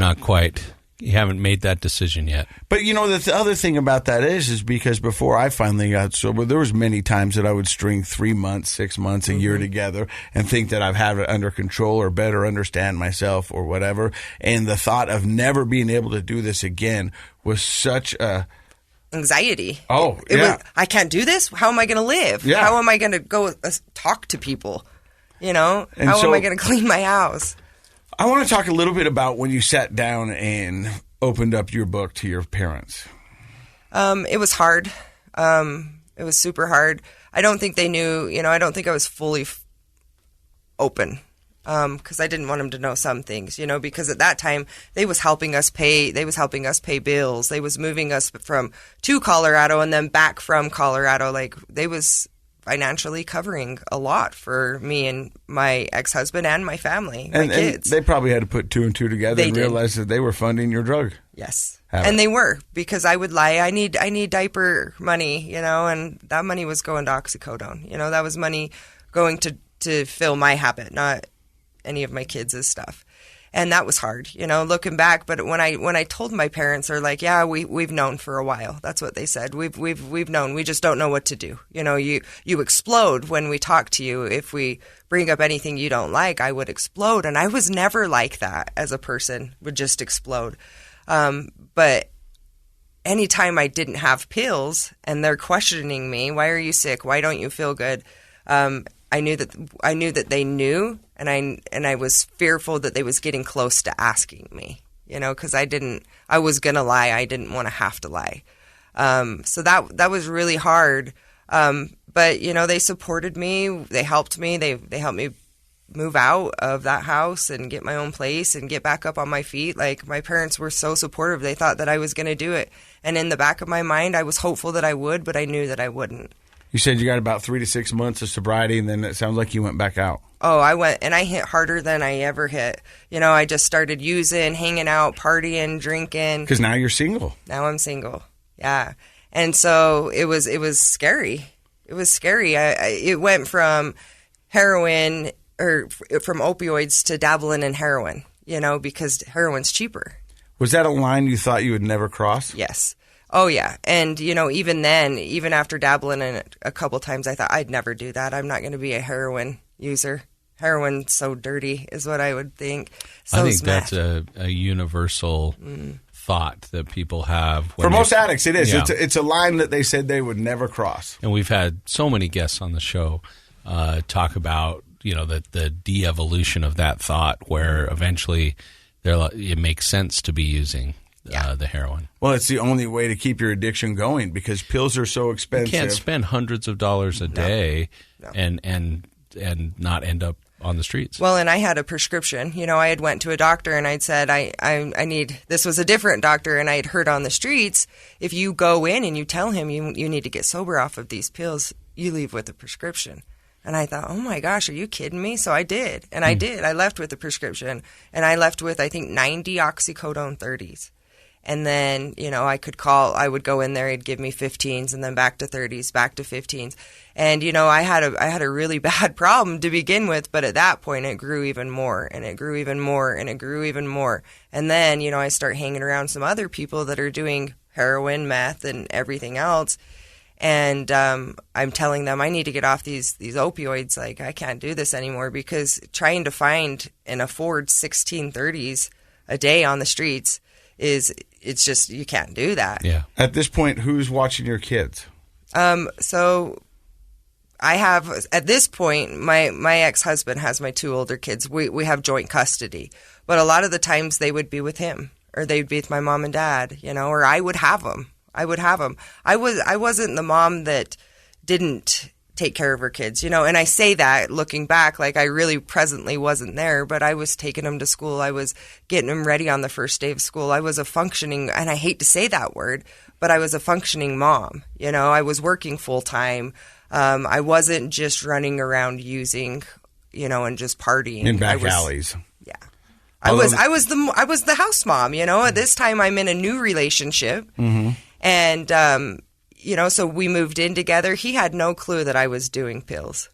haven't made that decision yet. But the other thing about that is because before I finally got sober, there was many times that I would string 3 months, 6 months, a year together and think that I've had it under control or better understand myself or whatever. And the thought of never being able to do this again was such a anxiety. Oh, it was, I can't do this. How am I going to live? Yeah. How am I going to go talk to people? How am I going to clean my house? I want to talk a little bit about when you sat down and opened up your book to your parents. It was hard. It was super hard. I don't think they knew, I don't think I was fully open. Because I didn't want them to know some things, because at that time they was helping us pay bills. They was moving us to Colorado and then back from Colorado. Like they was financially covering a lot for me and my ex-husband and my family, my kids. And they probably had to put 2 and 2 together and realize that they were funding your drug. Yes. And they were, because I would lie. I need diaper money, and that money was going to oxycodone. That was money going to fill my habit, not any of my kids' stuff. And that was hard, looking back. But when I told my parents, they're like, yeah, we've known for a while. That's what they said. We've known. We just don't know what to do. You explode when we talk to you. If we bring up anything you don't like, I would explode. And I was never like that as a person, would just explode. But anytime I didn't have pills and they're questioning me, why are you sick? Why don't you feel good? I knew that they knew, and I was fearful that they was getting close to asking me, because I was gonna lie. I didn't want to have to lie. So that was really hard. But they supported me. They helped me. They helped me move out of that house and get my own place and get back up on my feet. Like, my parents were so supportive. They thought that I was going to do it. And in the back of my mind, I was hopeful that I would, but I knew that I wouldn't. You said you got about 3 to 6 months of sobriety, and then it sounds like you went back out. Oh, I went, and I hit harder than I ever hit. I just started using, hanging out, partying, drinking. Because now you're single. Now I'm single. Yeah. And so it was scary. It was scary. It went from heroin or from opioids to dabbling in heroin, because heroin's cheaper. Was that a line you thought you would never cross? Yes. Oh, yeah. And, even then, even after dabbling in it a couple times, I thought I'd never do that. I'm not going to be a heroin user. Heroin's so dirty is what I would think. I think that's a universal thought that people have. For most addicts, it is. Yeah. It's a line that they said they would never cross. And we've had so many guests on the show talk about, the de-evolution of that thought, where eventually it makes sense to be using the heroin. Well, it's the only way to keep your addiction going because pills are so expensive. You can't spend hundreds of dollars a day and not end up on the streets. Well, and I had a prescription. I had went to a doctor and I'd said, I need, this was a different doctor, and I'd heard on the streets, if you go in and you tell him you need to get sober off of these pills, you leave with a prescription. And I thought, oh my gosh, are you kidding me? So I did. And I did. I left with a prescription, and I left with, I think, 90 oxycodone 30s. And then, I would go in there, he'd give me 15s, and then back to 30s, back to 15s. And, I had a really bad problem to begin with, but at that point it grew even more, and it grew even more, and it grew even more. And then, I start hanging around some other people that are doing heroin, meth, and everything else. And I'm telling them I need to get off these opioids. Like, I can't do this anymore, because trying to find and afford 1630s a day on the streets it's just, you can't do that. Yeah. At this point, who's watching your kids? So I have, at this point, my ex-husband has my 2 older kids. We have joint custody, but a lot of the times they would be with him, or they'd be with my mom and dad, or I would have them. I wasn't the mom that didn't take care of her kids, and I say that looking back, like I really presently wasn't there, but I was taking them to school. I was getting them ready on the first day of school. I was a functioning, and I hate to say that word, but I was a functioning mom. I was working full time. I wasn't just running around using, and just partying in back alleys. Yeah. I was the house mom, At this time I'm in a new relationship. Mm-hmm. And, so we moved in together. He had no clue that I was doing pills.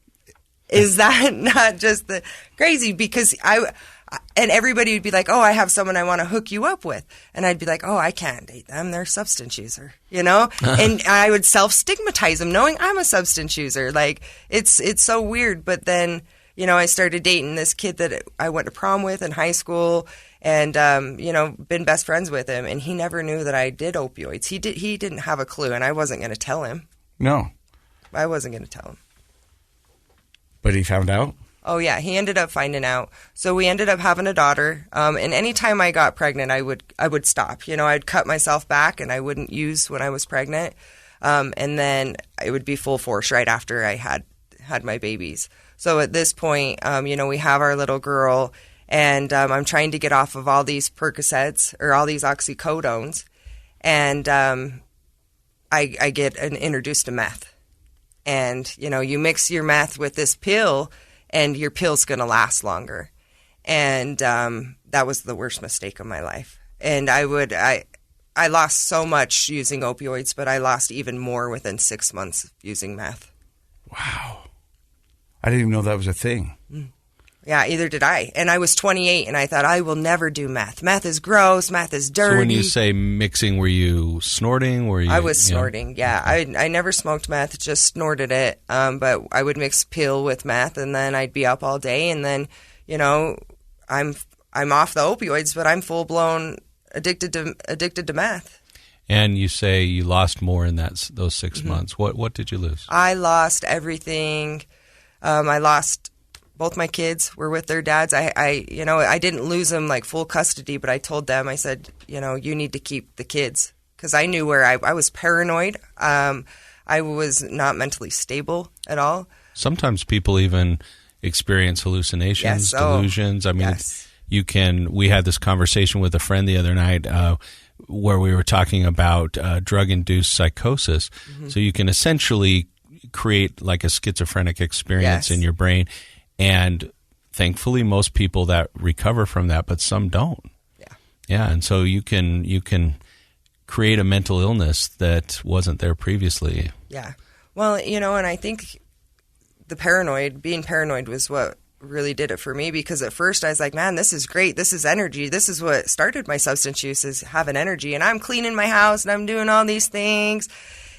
Is that not just the crazy? Because and everybody would be like, oh, I have someone I want to hook you up with. And I'd be like, oh, I can't date them. They're a substance user, And I would self-stigmatize them knowing I'm a substance user. Like, it's so weird. But then, I started dating this kid that I went to prom with in high school, and, been best friends with him. And he never knew that I did opioids. He didn't have a clue, and I wasn't going to tell him. No. I wasn't going to tell him. But he found out? Oh, yeah. He ended up finding out. So we ended up having a daughter. And anytime I got pregnant, I would stop. I'd cut myself back, and I wouldn't use when I was pregnant. And then it would be full force right after I had my babies. So at this point, we have our little girl, and I'm trying to get off of all these Percocets or all these oxycodones, and I get introduced to meth. And, you mix your meth with this pill, and your pill's going to last longer. And that was the worst mistake of my life. And I lost so much using opioids, but I lost even more within 6 months of using meth. Wow. I didn't even know that was a thing. Yeah, either did I. And I was 28, and I thought, I will never do meth. Meth is gross. Meth is dirty. So when you say mixing, were you snorting? I was snorting, yeah. I never smoked meth, just snorted it. But I would mix pill with meth, and then I'd be up all day. And then, I'm off the opioids, but I'm full-blown addicted to meth. And you say you lost more in those 6 months. What did you lose? I lost everything. I lost both my kids were with their dads. I didn't lose them like full custody, but I told them, I said, you need to keep the kids, because I knew where I was paranoid. I was not mentally stable at all. Sometimes people even, experience hallucinations, Yes. Oh, delusions. I mean, yes. you can. We had this conversation with a friend the other night where we were talking about drug-induced psychosis. Mm-hmm. So you can essentially create like a schizophrenic experience Yes. in your brain, and thankfully most people that recover from that, but some don't. Yeah, and so you can create a mental illness that wasn't there previously. Yeah. Well, and I think being paranoid was what really did it for me, because at first I was like, man, this is great. This is energy. This is what started my substance use, is having energy. And I'm cleaning my house and I'm doing all these things.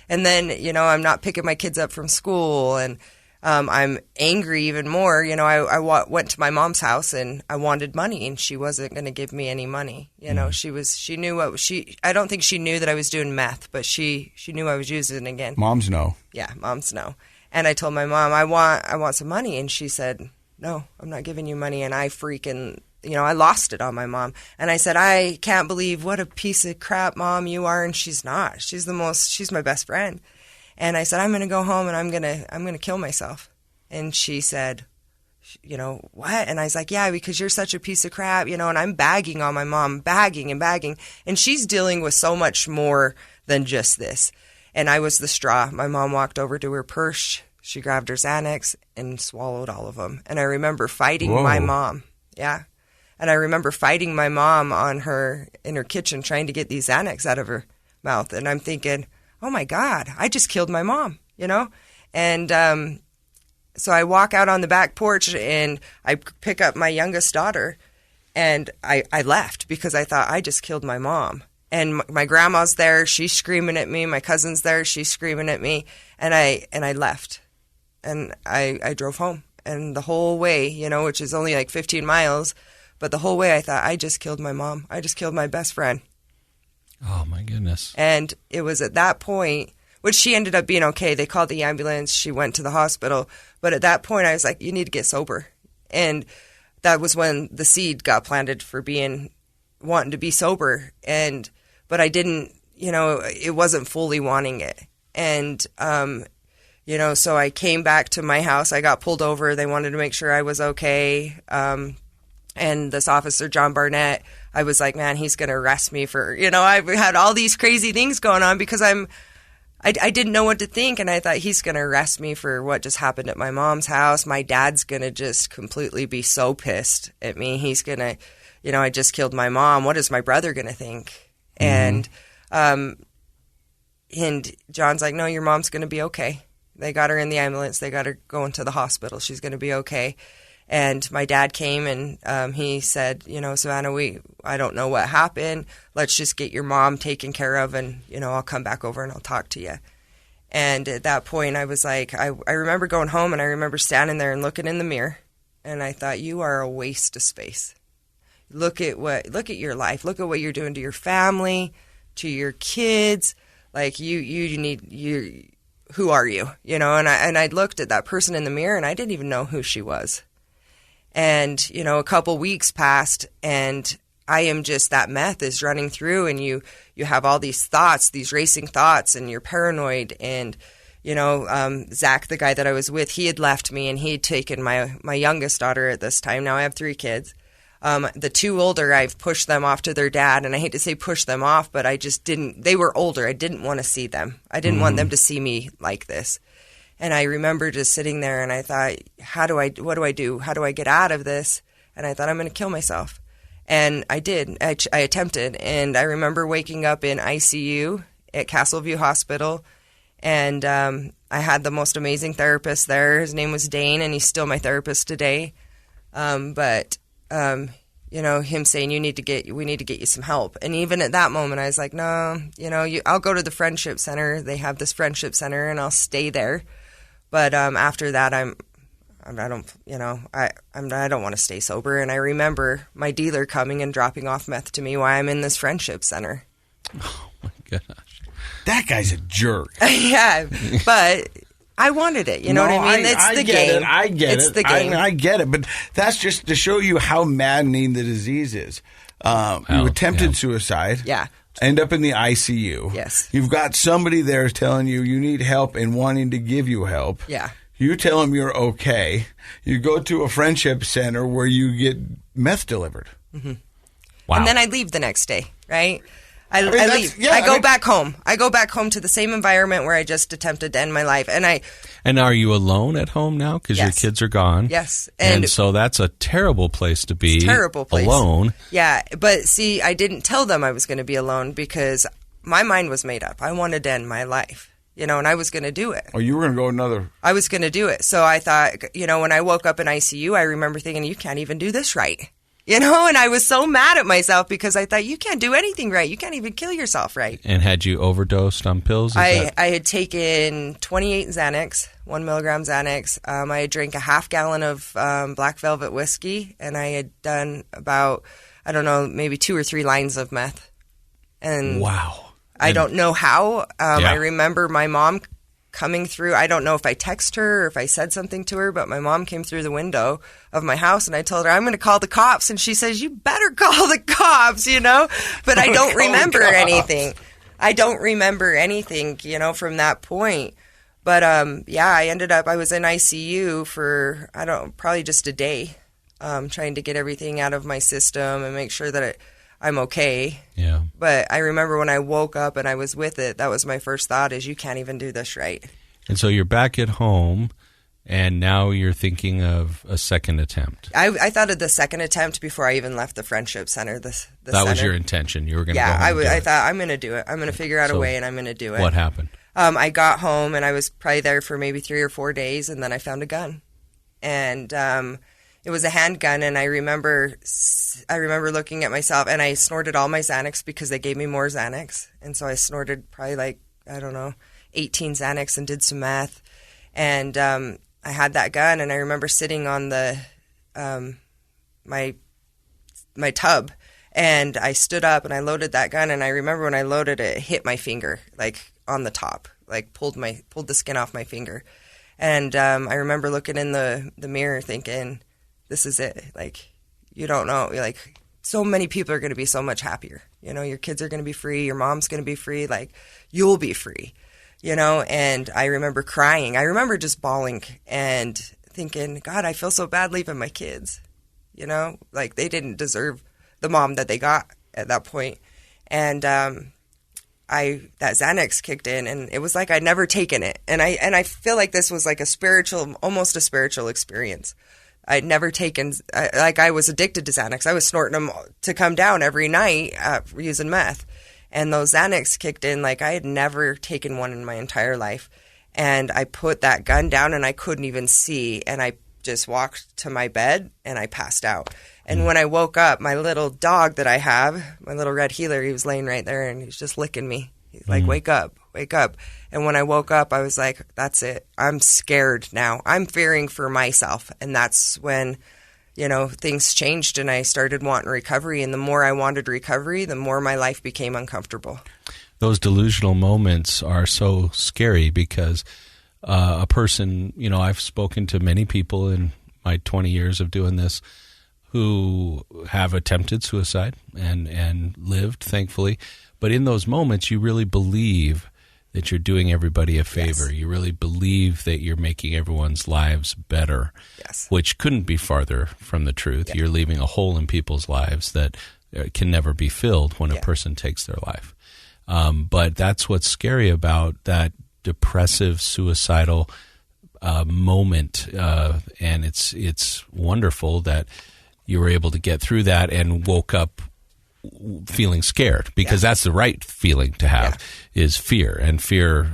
And then, I'm not picking my kids up from school, and I'm angry even more. I went to my mom's house and I wanted money, and she wasn't going to give me any money. She knew I don't think she knew that I was doing meth, but she knew I was using it again. Moms know. Yeah, moms know. And I told my mom, I want some money. And she said, no, I'm not giving you money. And I freaking, I lost it on my mom. And I said, I can't believe what a piece of crap mom you are. And she's not. She's my best friend. And I said, I'm going to go home and I'm going to kill myself. And she said, what? And I was like, yeah, because you're such a piece of crap, and I'm bagging on my mom, bagging and bagging. And she's dealing with so much more than just this. And I was the straw. My mom walked over to her purse. She grabbed her Xanax and swallowed all of them. And I remember fighting my mom. Yeah. And I remember fighting my mom in her kitchen, trying to get these Xanax out of her mouth. And I'm thinking, oh my God, I just killed my mom, And so I walk out on the back porch and I pick up my youngest daughter, and I left because I thought, I just killed my mom. And my grandma's there, she's screaming at me. My cousin's there, she's screaming at me. And I left. And I drove home. And the whole way, which is only like 15 miles, but the whole way I thought, I just killed my mom. I just killed my best friend. Oh, my goodness. And it was at that point, which she ended up being okay. They called the ambulance. She went to the hospital. But at that point, I was like, you need to get sober. And that was when the seed got planted for wanting to be sober. But I didn't, it wasn't fully wanting it. And, so I came back to my house. I got pulled over. They wanted to make sure I was okay. And this officer, John Barnett, I was like, man, he's going to arrest me for, I had all these crazy things going on because I didn't know what to think. And I thought, he's going to arrest me for what just happened at my mom's house. My dad's going to just completely be so pissed at me. He's going to, I just killed my mom. What is my brother going to think? Mm-hmm. And John's like, no, your mom's going to be okay. They got her in the ambulance. They got her going to the hospital. She's going to be okay. And my dad came and he said, Savannah, I don't know what happened. Let's just get your mom taken care of, and, I'll come back over and I'll talk to you. And at that point, I was like, I remember going home, and I remember standing there and looking in the mirror, and I thought, you are a waste of space. Look at your life. Look at what you're doing to your family, to your kids. Like, who are you? And I looked at that person in the mirror, and I didn't even know who she was. And, a couple weeks passed, and I am just, that meth is running through, and you have all these thoughts, these racing thoughts, and you're paranoid. And, Zach, the guy that I was with, he had left me, and he had taken my youngest daughter at this time. Now I have 3 kids. The 2 older, I've pushed them off to their dad, and I hate to say push them off, but I just didn't, they were older. I didn't want to see them. I didn't want them to see me like this. And I remember just sitting there, and I thought, what do I do? How do I get out of this? And I thought, I'm going to kill myself. And I did. I attempted. And I remember waking up in ICU at Castleview Hospital. And I had the most amazing therapist there. His name was Dane, and he's still my therapist today. Him saying, we need to get you some help. And even at that moment, I was like, no, I'll go to the Friendship Center. They have this Friendship Center, and I'll stay there. But after that, I don't want to stay sober. And I remember my dealer coming and dropping off meth to me while I'm in this Friendship Center. Oh my gosh, that guy's a jerk. Yeah, but I wanted it. You know what I mean? It's the game. I get it. It's the game. I get it. But that's just to show you how maddening the disease is. You attempted suicide. Yeah. End up in the ICU. Yes. You've got somebody there telling you need help and wanting to give you help. Yeah. You tell them you're okay. You go to a friendship center where you get meth delivered. Mm-hmm. Wow. And then I leave the next day, right? I leave. Yeah, I go back home. I go back home to the same environment where I just attempted to end my life. And are you alone at home now? Because your kids are gone. Yes. And so that's a terrible place to be. Terrible place. Alone. Yeah. But see, I didn't tell them I was going to be alone because my mind was made up. I wanted to end my life, and I was going to do it. Oh, you were going to go another. I was going to do it. So I thought, when I woke up in ICU, I remember thinking, you can't even do this right. And I was so mad at myself because I thought, you can't do anything right. You can't even kill yourself right. And had you overdosed on pills? I had taken 28 Xanax, 1 milligram Xanax. I had drank a half gallon of Black Velvet whiskey, and I had done about, I don't know, maybe 2 or 3 lines of meth. And wow. I don't know how. I remember my mom coming through. I don't know if I texted her or if I said something to her, but my mom came through the window of my house and I told her, I'm going to call the cops. And she says, you better call the cops, but I don't remember anything. I don't remember anything, from that point. But I was in ICU for, probably just a day, trying to get everything out of my system and make sure that I'm okay. Yeah. But I remember when I woke up and I was with it, that was my first thought is you can't even do this right. And so you're back at home and now you're thinking of a second attempt. I thought of the second attempt before I even left the friendship center. That was your intention. You were going to go home I thought I'm going to do it. I'm going to figure out a way and I'm going to do it. What happened? I got home and I was probably there for maybe 3 or 4 days and then I found a gun. And it was a handgun, and I remember looking at myself, and I snorted all my Xanax because they gave me more Xanax, and so I snorted probably 18 Xanax and did some meth, and I had that gun, and I remember sitting on the my tub, and I stood up and I loaded that gun, and I remember when I loaded it, it hit my finger on the top, pulled the skin off my finger, and I remember looking in the mirror thinking, this is it. You don't know. So many people are going to be so much happier. Your kids are going to be free. Your mom's going to be free. You'll be free. And I remember crying. I remember just bawling and thinking, God, I feel so bad leaving my kids. They didn't deserve the mom that they got at that point. And that Xanax kicked in, and it was like I'd never taken it. And I feel like this was almost a spiritual experience. I'd never taken, I was addicted to Xanax. I was snorting them to come down every night using meth. And those Xanax kicked in like I had never taken one in my entire life. And I put that gun down and I couldn't even see. And I just walked to my bed and I passed out. And when I woke up, my little dog that I have, my little red heeler, he was laying right there and he was just licking me. He's like, wake up, wake up. And when I woke up, I was like, that's it. I'm scared now. I'm fearing for myself. And that's when, things changed and I started wanting recovery. And the more I wanted recovery, the more my life became uncomfortable. Those delusional moments are so scary because a person, I've spoken to many people in my 20 years of doing this who have attempted suicide and lived, thankfully. But in those moments, you really believe that you're doing everybody a favor. Yes. You really believe that you're making everyone's lives better, which couldn't be farther from the truth. Yeah. You're leaving a hole in people's lives that can never be filled when a person takes their life. But that's what's scary about that depressive, suicidal moment. And it's wonderful that you were able to get through that and woke up feeling scared, because that's the right feeling to have, is fear. And fear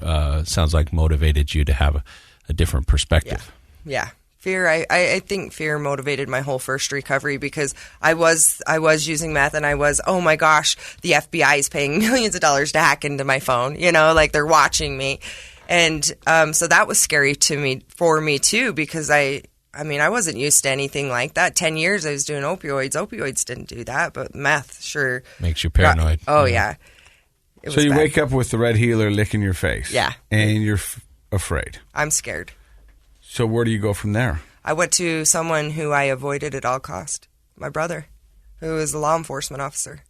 sounds like motivated you to have a different perspective. Yeah. Fear. I think fear motivated my whole first recovery, because I was using meth and I was, oh my gosh, the FBI is paying millions of dollars to hack into my phone, they're watching me. And so that was scary for me too, because I wasn't used to anything like that. 10 years I was doing opioids. Opioids didn't do that, but meth sure makes you paranoid. Yeah. So you wake up with the red healer licking your face. Yeah. And you're afraid. I'm scared. So where do you go from there? I went to someone who I avoided at all cost. My brother, who is a law enforcement officer.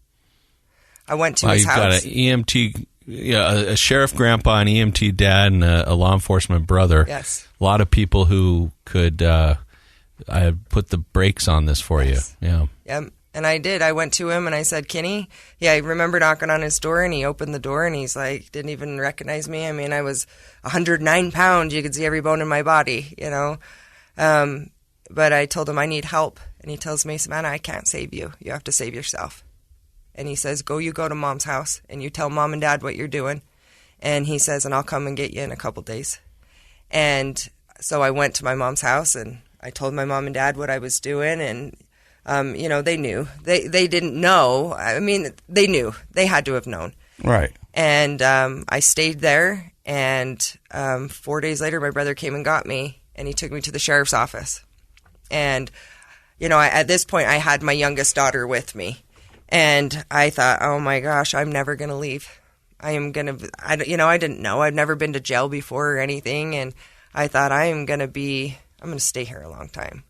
I went to his house. You've got an EMT a sheriff grandpa, an EMT dad, and a law enforcement brother. Yes. A lot of people who could put the brakes on this for you. Yeah. Yep. And I did. I went to him and I said, Kenny, I remember knocking on his door, and he opened the door and he's like, didn't even recognize me. I mean, I was 109 pounds. You could see every bone in my body, But I told him I need help. And he tells me, Savannah, I can't save you. You have to save yourself. And he says, you go to Mom's house and you tell Mom and Dad what you're doing. And he says, and I'll come and get you in a couple days. And so I went to my mom's house and I told my mom and dad what I was doing, and they knew. They didn't know. I mean, they knew. They had to have known. Right. And I stayed there, and 4 days later, my brother came and got me, and he took me to the sheriff's office. And, at this point, I had my youngest daughter with me. And I thought, oh, my gosh, I'm never going to leave. I didn't know. I'd never been to jail before or anything. And I thought, I'm going to stay here a long time.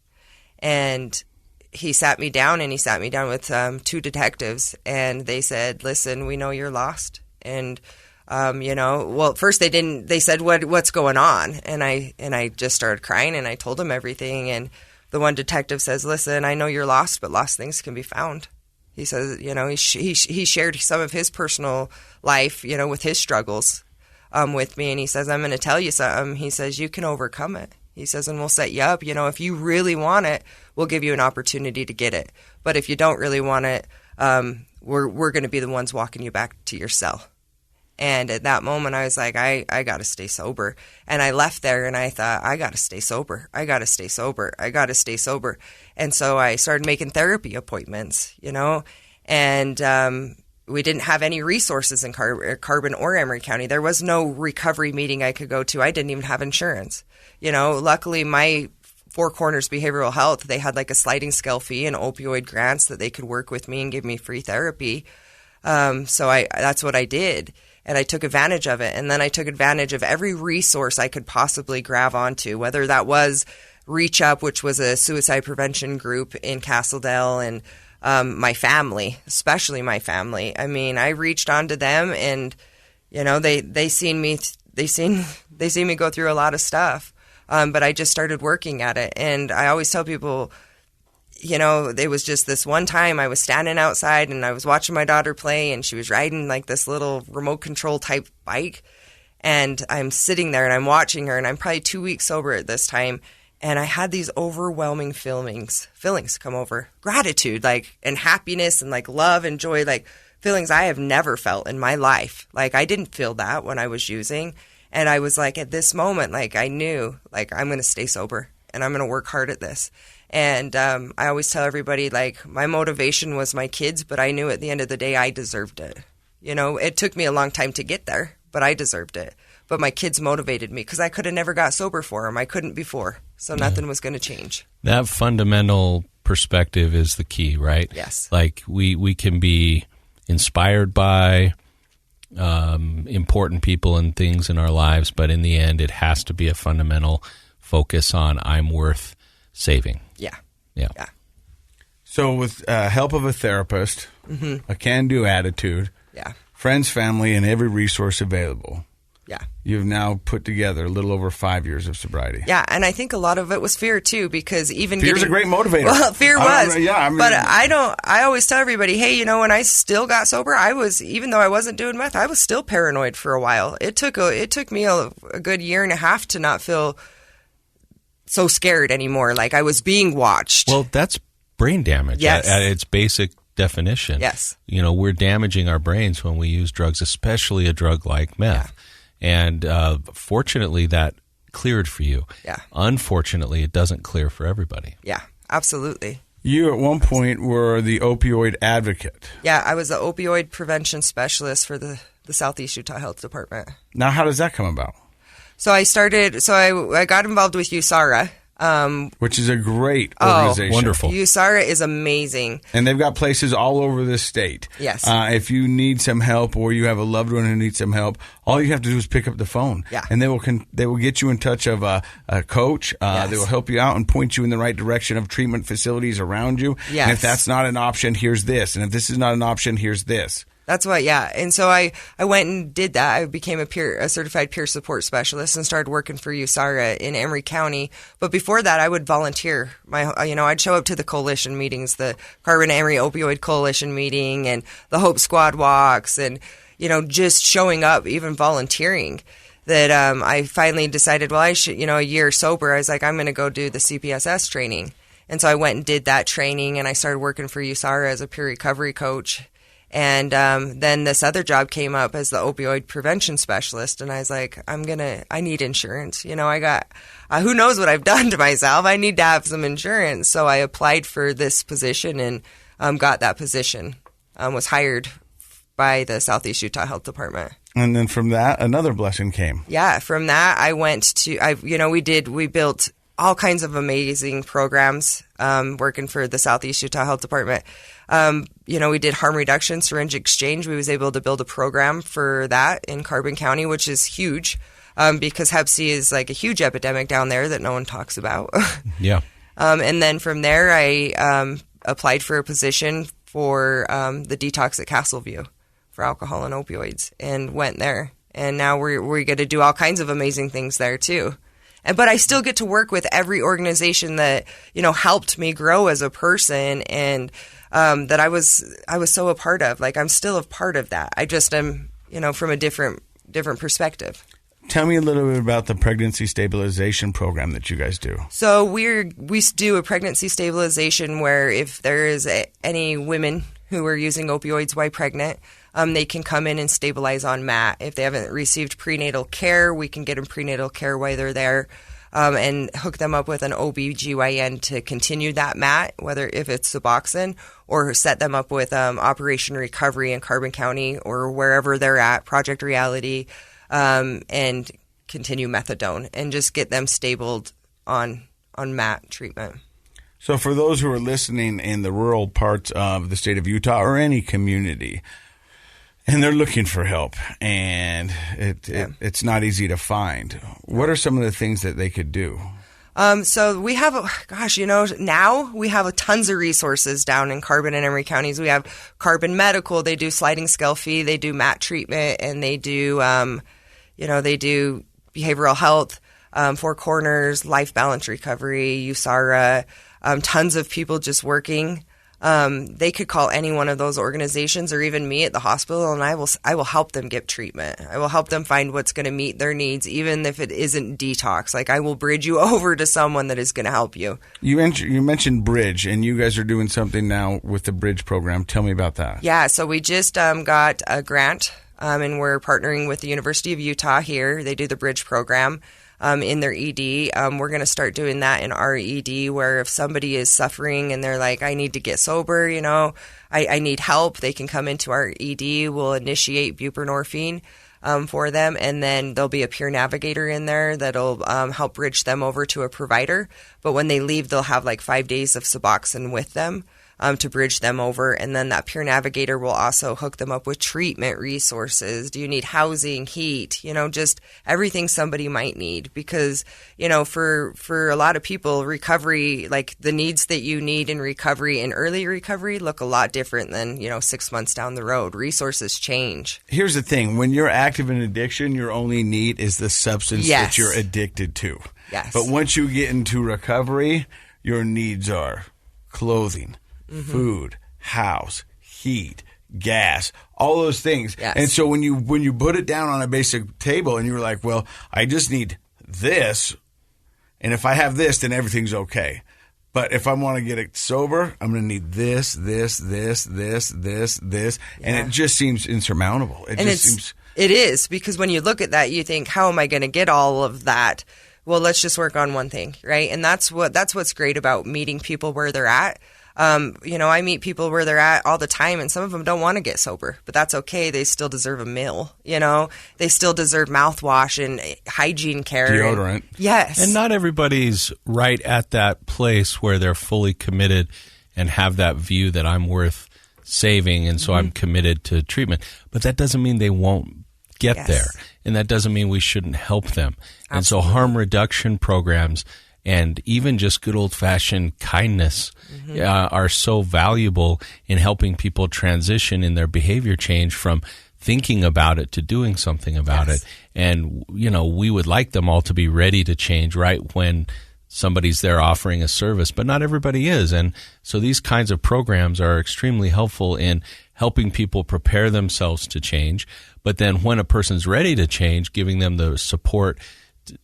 And he sat me down with two detectives, and they said, listen, we know you're lost. And, first they said, what's going on? And I just started crying, and I told them everything. And the one detective says, listen, I know you're lost, but lost things can be found. He says, he shared some of his personal life, with his struggles with me. And he says, I'm going to tell you something. He says, you can overcome it. He says, and we'll set you up. If you really want it, we'll give you an opportunity to get it. But if you don't really want it, we're going to be the ones walking you back to your cell. And at that moment, I was like, I got to stay sober. And I left there and I thought, I got to stay sober. I got to stay sober. I got to stay sober. And so I started making therapy appointments, and we didn't have any resources in Carbon or Emery County. There was no recovery meeting I could go to. I didn't even have insurance. Luckily, my Four Corners Behavioral Health, they had like a sliding scale fee and opioid grants that they could work with me and give me free therapy. So that's what I did. And I took advantage of it. And then I took advantage of every resource I could possibly grab onto, whether that was Reach Up, which was a suicide prevention group in Castledale, and my family, especially my family. I mean, I reached onto them, and they seen me go through a lot of stuff. But I just started working at it. And I always tell people, it was just this one time I was standing outside and I was watching my daughter play, and she was riding like this little remote control type bike. And I'm sitting there and I'm watching her, and I'm probably 2 weeks sober at this time. And I had these overwhelming feelings come over. Gratitude, and happiness and love and joy, feelings I have never felt in my life. I didn't feel that when I was using. And I was at this moment, I knew, I'm going to stay sober and I'm going to work hard at this. And I always tell everybody, my motivation was my kids, but I knew at the end of the day I deserved it. It took me a long time to get there, but I deserved it. But my kids motivated me because I could have never got sober for them. I couldn't before. So nothing was going to change. That fundamental perspective is the key, right? Yes. We can be inspired by important people and things in our lives, but in the end, it has to be a fundamental focus on I'm worth saving. Yeah. So with help of a therapist, a can-do attitude, friends, family, and every resource available, you've now put together a little over 5 years of sobriety. Yeah, and I think a lot of it was fear too, because fear's a great motivator. Well, fear was. But I always tell everybody, hey, when I still got sober, even though I wasn't doing meth, I was still paranoid for a while. It took me a good year and a half to not feel so scared anymore, like I was being watched. Well, that's brain damage at its basic definition. Yes. We're damaging our brains when we use drugs, especially a drug like meth. Yeah. And fortunately, that cleared for you. Yeah. Unfortunately, it doesn't clear for everybody. Yeah, absolutely. You, at one point, were the opioid advocate. Yeah, I was the opioid prevention specialist for the Southeast Utah Health Department. Now, how does that come about? So I got involved with USARA. Which is a great organization. Oh, wonderful. USARA is amazing. And they've got places all over the state. Yes. If you need some help or you have a loved one who needs some help, all you have to do is pick up the phone. Yeah. And they will get you in touch of a coach. Yes. They will help you out and point you in the right direction of treatment facilities around you. Yes. And if that's not an option, here's this. And if this is not an option, here's this. That's what, yeah. And so I went and did that. I became a certified peer support specialist and started working for USARA in Emery County. But before that, I would volunteer. I'd show up to the coalition meetings, the Carbon Emery Opioid Coalition meeting and the Hope Squad walks and, just showing up, even volunteering. That I finally decided, well, I should, a year sober, I was like, I'm going to go do the CPSS training. And so I went and did that training, and I started working for USARA as a peer recovery coach. And then this other job came up as the opioid prevention specialist, and I was like, I need insurance. I got, who knows what I've done to myself. I need to have some insurance. So I applied for this position and got that position, was hired by the Southeast Utah Health Department. And then from that, another blessing came. Yeah, from that, I went to, we built all kinds of amazing programs working for the Southeast Utah Health Department. We did harm reduction, syringe exchange. We was able to build a program for that in Carbon County, which is huge because Hep C is like a huge epidemic down there that no one talks about. Yeah. And then from there, I applied for a position for the detox at Castleview for alcohol and opioids and went there. And now we're going to do all kinds of amazing things there too. But I still get to work with every organization that, helped me grow as a person and that I was so a part of. Like, I'm still a part of that. I just am, from a different perspective. Tell me a little bit about the pregnancy stabilization program that you guys do. So we do a pregnancy stabilization where if there is any women who are using opioids while pregnant, they can come in and stabilize on MAT. If they haven't received prenatal care, we can get them prenatal care while they're there and hook them up with an OBGYN to continue that MAT, whether if it's Suboxone, or set them up with Operation Recovery in Carbon County or wherever they're at, Project Reality, and continue methadone and just get them stabled on MAT treatment. So for those who are listening in the rural parts of the state of Utah or any community, and they're looking for help, and it's not easy to find, what are some of the things that they could do? So we have, now we have tons of resources down in Carbon and Emery counties. We have Carbon Medical. They do sliding scale fee. They do MAT treatment, and they do, they do behavioral health, Four Corners, Life Balance Recovery, USARA, tons of people just working. They could call any one of those organizations or even me at the hospital, and I will help them get treatment. I will help them find what's going to meet their needs, even if it isn't detox. Like, I will bridge you over to someone that is going to help you. You mentioned Bridge, and you guys are doing something now with the Bridge program. Tell me about that. Yeah, so we just got a grant, and we're partnering with the University of Utah here. They do the Bridge program. In their ED. We're going to start doing that in our ED, where if somebody is suffering and they're like, I need to get sober, I need help, they can come into our ED. We'll initiate buprenorphine for them, and then there'll be a peer navigator in there that'll help bridge them over to a provider. But when they leave, they'll have like 5 days of Suboxone with them to bridge them over. And then that peer navigator will also hook them up with treatment resources. Do you need housing, heat, just everything somebody might need? Because, for a lot of people, recovery, like the needs that you need in recovery and early recovery look a lot different than, 6 months down the road. Resources change. Here's the thing. When you're active in addiction, your only need is the substance that you're addicted to. Yes. But once you get into recovery, your needs are clothing, food, house, heat, gas, all those things. Yes. And so when you put it down on a basic table and you're like, well, I just need this, and if I have this, then everything's okay. But if I want to get it sober, I'm going to need this, and it just seems insurmountable. It is, because when you look at that, you think, how am I going to get all of that? Well, let's just work on one thing, right? And that's what's great about meeting people where they're at. I meet people where they're at all the time, and some of them don't want to get sober, but that's okay. They still deserve a meal, They still deserve mouthwash and hygiene care. Deodorant. Yes. And not everybody's right at that place where they're fully committed and have that view that I'm worth saving, and so I'm committed to treatment. But that doesn't mean they won't get there, and that doesn't mean we shouldn't help them. Absolutely. And so harm reduction programs and even just good old-fashioned kindness are so valuable in helping people transition in their behavior change from thinking about it to doing something about it. And, we would like them all to be ready to change right when somebody's there offering a service, but not everybody is. And so these kinds of programs are extremely helpful in helping people prepare themselves to change. But then when a person's ready to change, giving them the support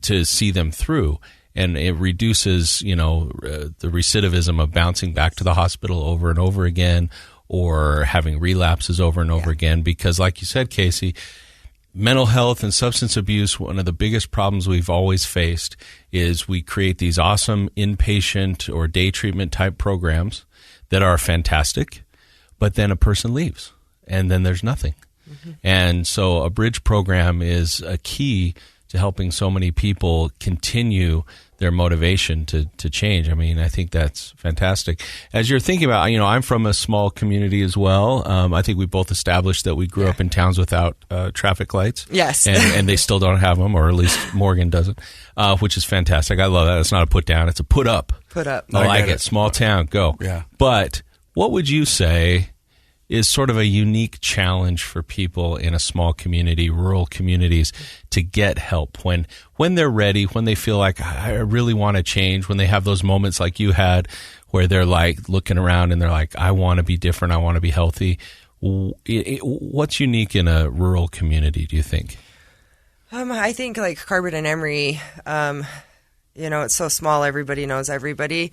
to see them through. And it reduces, the recidivism of bouncing back to the hospital over and over again, or having relapses over and over again. Because like you said, Casey, mental health and substance abuse, one of the biggest problems we've always faced is we create these awesome inpatient or day treatment type programs that are fantastic, but then a person leaves and then there's nothing. And so a bridge program is a key to helping so many people continue their motivation to change. I mean, I think that's fantastic. As you're thinking about, I'm from a small community as well. I think we both established that we grew up in towns without traffic lights. Yes. And they still don't have them, or at least Morgan doesn't, which is fantastic. I love that. It's not a put down, it's a put up. Put up. I like it. Small town, go. Yeah. But what would you say is sort of a unique challenge for people in a small community, rural communities, to get help when they're ready, when they feel like, I really want to change, when they have those moments like you had where they're like looking around and they're like, I want to be different, I want to be healthy. What's unique in a rural community, do you think? I think like Carbon and Emery, it's so small, everybody knows everybody.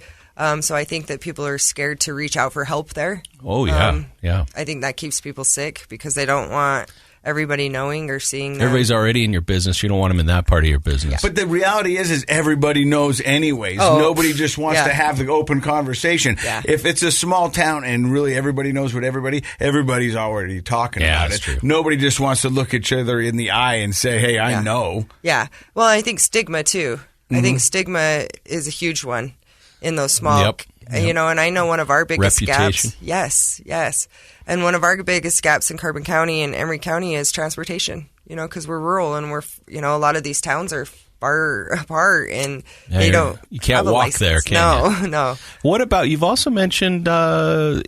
So I think that people are scared to reach out for help there. Oh, yeah, yeah. I think that keeps people sick because they don't want everybody knowing or seeing them. Everybody's already in your business. You don't want them in that part of your business. But the reality is everybody knows anyways. Nobody just wants to have the open conversation. Yeah. If it's a small town and really everybody knows what everybody's already talking about it. True. Nobody just wants to look each other in the eye and say, hey, I know. Yeah. Well, I think stigma, too. I think stigma is a huge one in those small, and I know one of our biggest gaps. Yes. And one of our biggest gaps in Carbon County and Emery County is transportation, because we're rural and we're, a lot of these towns are far apart and they don't. You can't walk there, can you? No. What about, you've also mentioned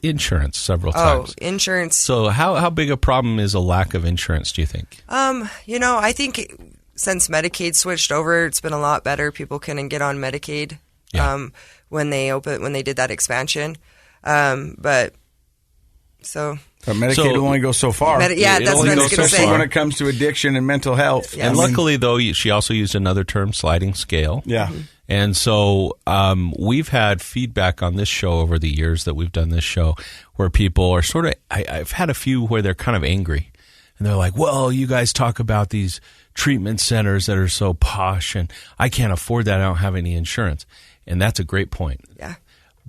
insurance several times. Oh, insurance. So how big a problem is a lack of insurance, do you think? I think since Medicaid switched over, it's been a lot better. People can get on Medicaid. When they did that expansion, but Medicaid will only go so far. That's what I was going to say. When it comes to addiction and mental health. Yes. And luckily, though, she also used another term, sliding scale. Yeah. Mm-hmm. And so we've had feedback on this show over the years that we've done this show where people are sort of, I've had a few where they're kind of angry. And they're like, well, you guys talk about these treatment centers that are so posh, and I can't afford that. I don't have any insurance. And that's a great point. Yeah.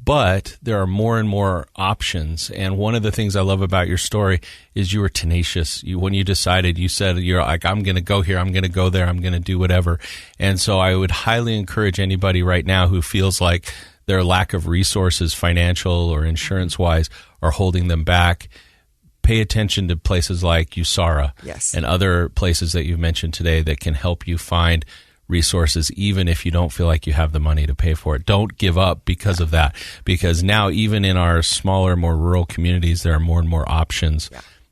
But there are more and more options. And one of the things I love about your story is you were tenacious. When you decided, you said, you're like, I'm going to go here, I'm going to go there, I'm going to do whatever. And so I would highly encourage anybody right now who feels like their lack of resources, financial or insurance-wise, are holding them back. Pay attention to places like USARA and other places that you've mentioned today that can help you find resources, even if you don't feel like you have the money to pay for it. Don't give up because of that, because now even in our smaller, more rural communities, there are more and more options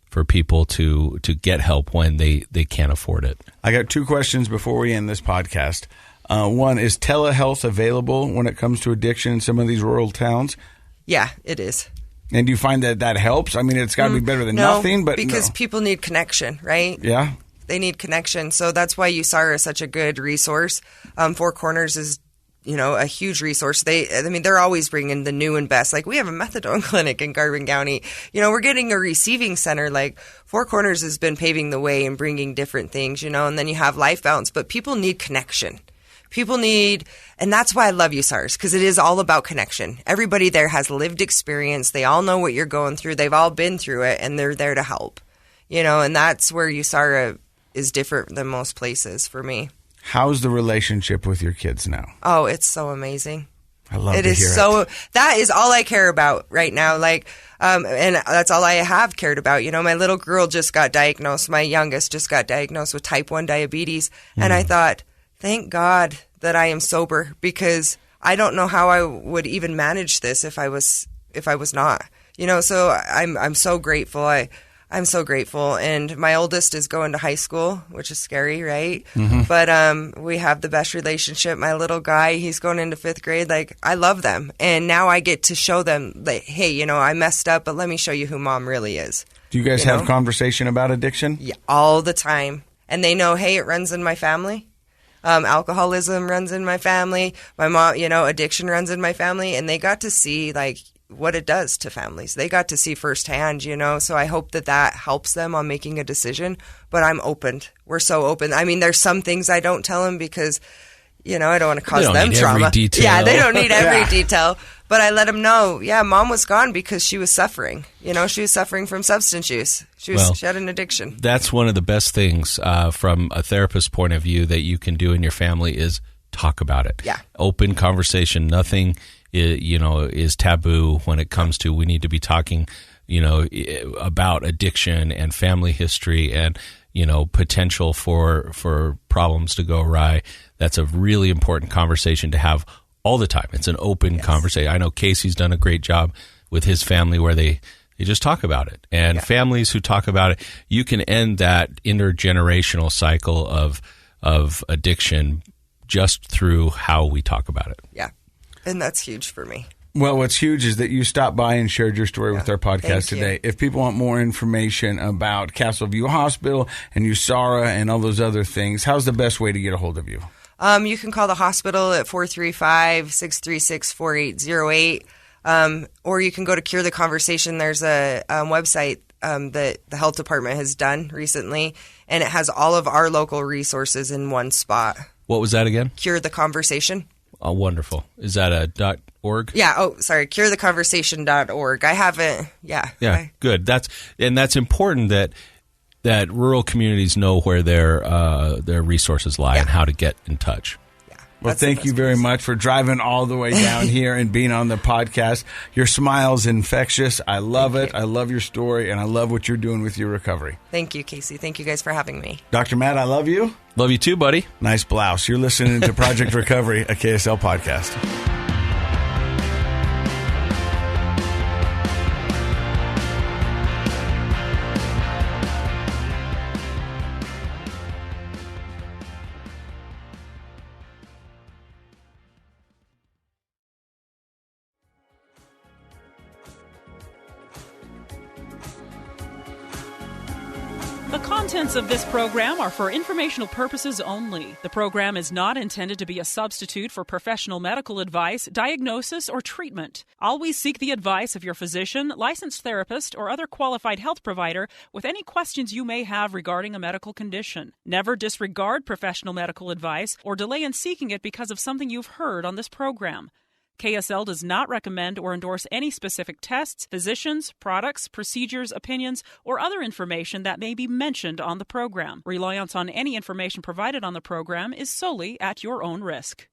for people to get help when they can't afford it. I got two questions before we end this podcast. One, is telehealth available when it comes to addiction in some of these rural towns? Yeah, it is. And do you find that helps? I mean, it's got to be better than nothing, but because people need connection, right? Yeah. They need connection. So that's why USARA is such a good resource. Four Corners is, a huge resource. They're always bringing the new and best. Like, we have a methadone clinic in Carbon County. We're getting a receiving center. Like, Four Corners has been paving the way and bringing different things, and then you have Life Balance. But people need connection. And that's why I love USARS, because it is all about connection. Everybody there has lived experience. They all know what you're going through. They've all been through it, and they're there to help. And that's where USARA is different than most places for me. How's the relationship with your kids now? Oh, it's so amazing. I love it. To hear it. That is all I care about right now. Like, and that's all I have cared about. My little girl just got diagnosed. My youngest just got diagnosed with type 1 diabetes. And I thought, thank God that I am sober, because I don't know how I would even manage this if I was not. So I'm so grateful. I'm so grateful. And my oldest is going to high school, which is scary, right? Mm-hmm. But we have the best relationship. My little guy, he's going into 5th grade. Like, I love them. And now I get to show them, like, hey, I messed up, but let me show you who mom really is. Do you guys have conversation about addiction? Yeah, all the time. And they know, hey, it runs in my family. Alcoholism runs in my family. My mom, addiction runs in my family. And they got to see, like, what it does to families. They got to see firsthand, so I hope that helps them on making a decision. But I'm open. We're so open. I mean, there's some things I don't tell them because, I don't want to cause them trauma. Every detail. Yeah, they don't need every detail. But I let them know, mom was gone because she was suffering. She was suffering from substance use. She had an addiction. That's one of the best things from a therapist's point of view that you can do in your family is talk about it. Yeah. Open conversation. Nothing is taboo when it comes to we need to be talking, about addiction and family history and, potential for problems to go awry. That's a really important conversation to have all the time. It's an open conversation. I know Casey's done a great job with his family where they just talk about it. And families who talk about it, you can end that intergenerational cycle of addiction just through how we talk about it. Yeah. And that's huge for me. Well, what's huge is that you stopped by and shared your story with our podcast today. If people want more information about Castleview Hospital and USARA and all those other things, how's the best way to get a hold of you? You can call the hospital at 435-636-4808, or you can go to Cure the Conversation. There's a website that the health department has done recently, and it has all of our local resources in one spot. What was that again? Cure the Conversation. Oh, wonderful. Is that a .org? Yeah. Oh, sorry. CureTheConversation.org. I haven't. Yeah. Yeah. Good. That's important that rural communities know where their resources lie and how to get in touch. Well, thank you very much for driving all the way down here and being on the podcast. Your smile's infectious. I love it. I love your story, and I love what you're doing with your recovery. Thank you, Casey. Thank you guys for having me. Dr. Matt, I love you. Love you too, buddy. Nice blouse. You're listening to Project Recovery, a KSL podcast. The contents of this program are for informational purposes only. The program is not intended to be a substitute for professional medical advice, diagnosis, or treatment. Always seek the advice of your physician, licensed therapist, or other qualified health provider with any questions you may have regarding a medical condition. Never disregard professional medical advice or delay in seeking it because of something you've heard on this program. KSL does not recommend or endorse any specific tests, physicians, products, procedures, opinions, or other information that may be mentioned on the program. Reliance on any information provided on the program is solely at your own risk.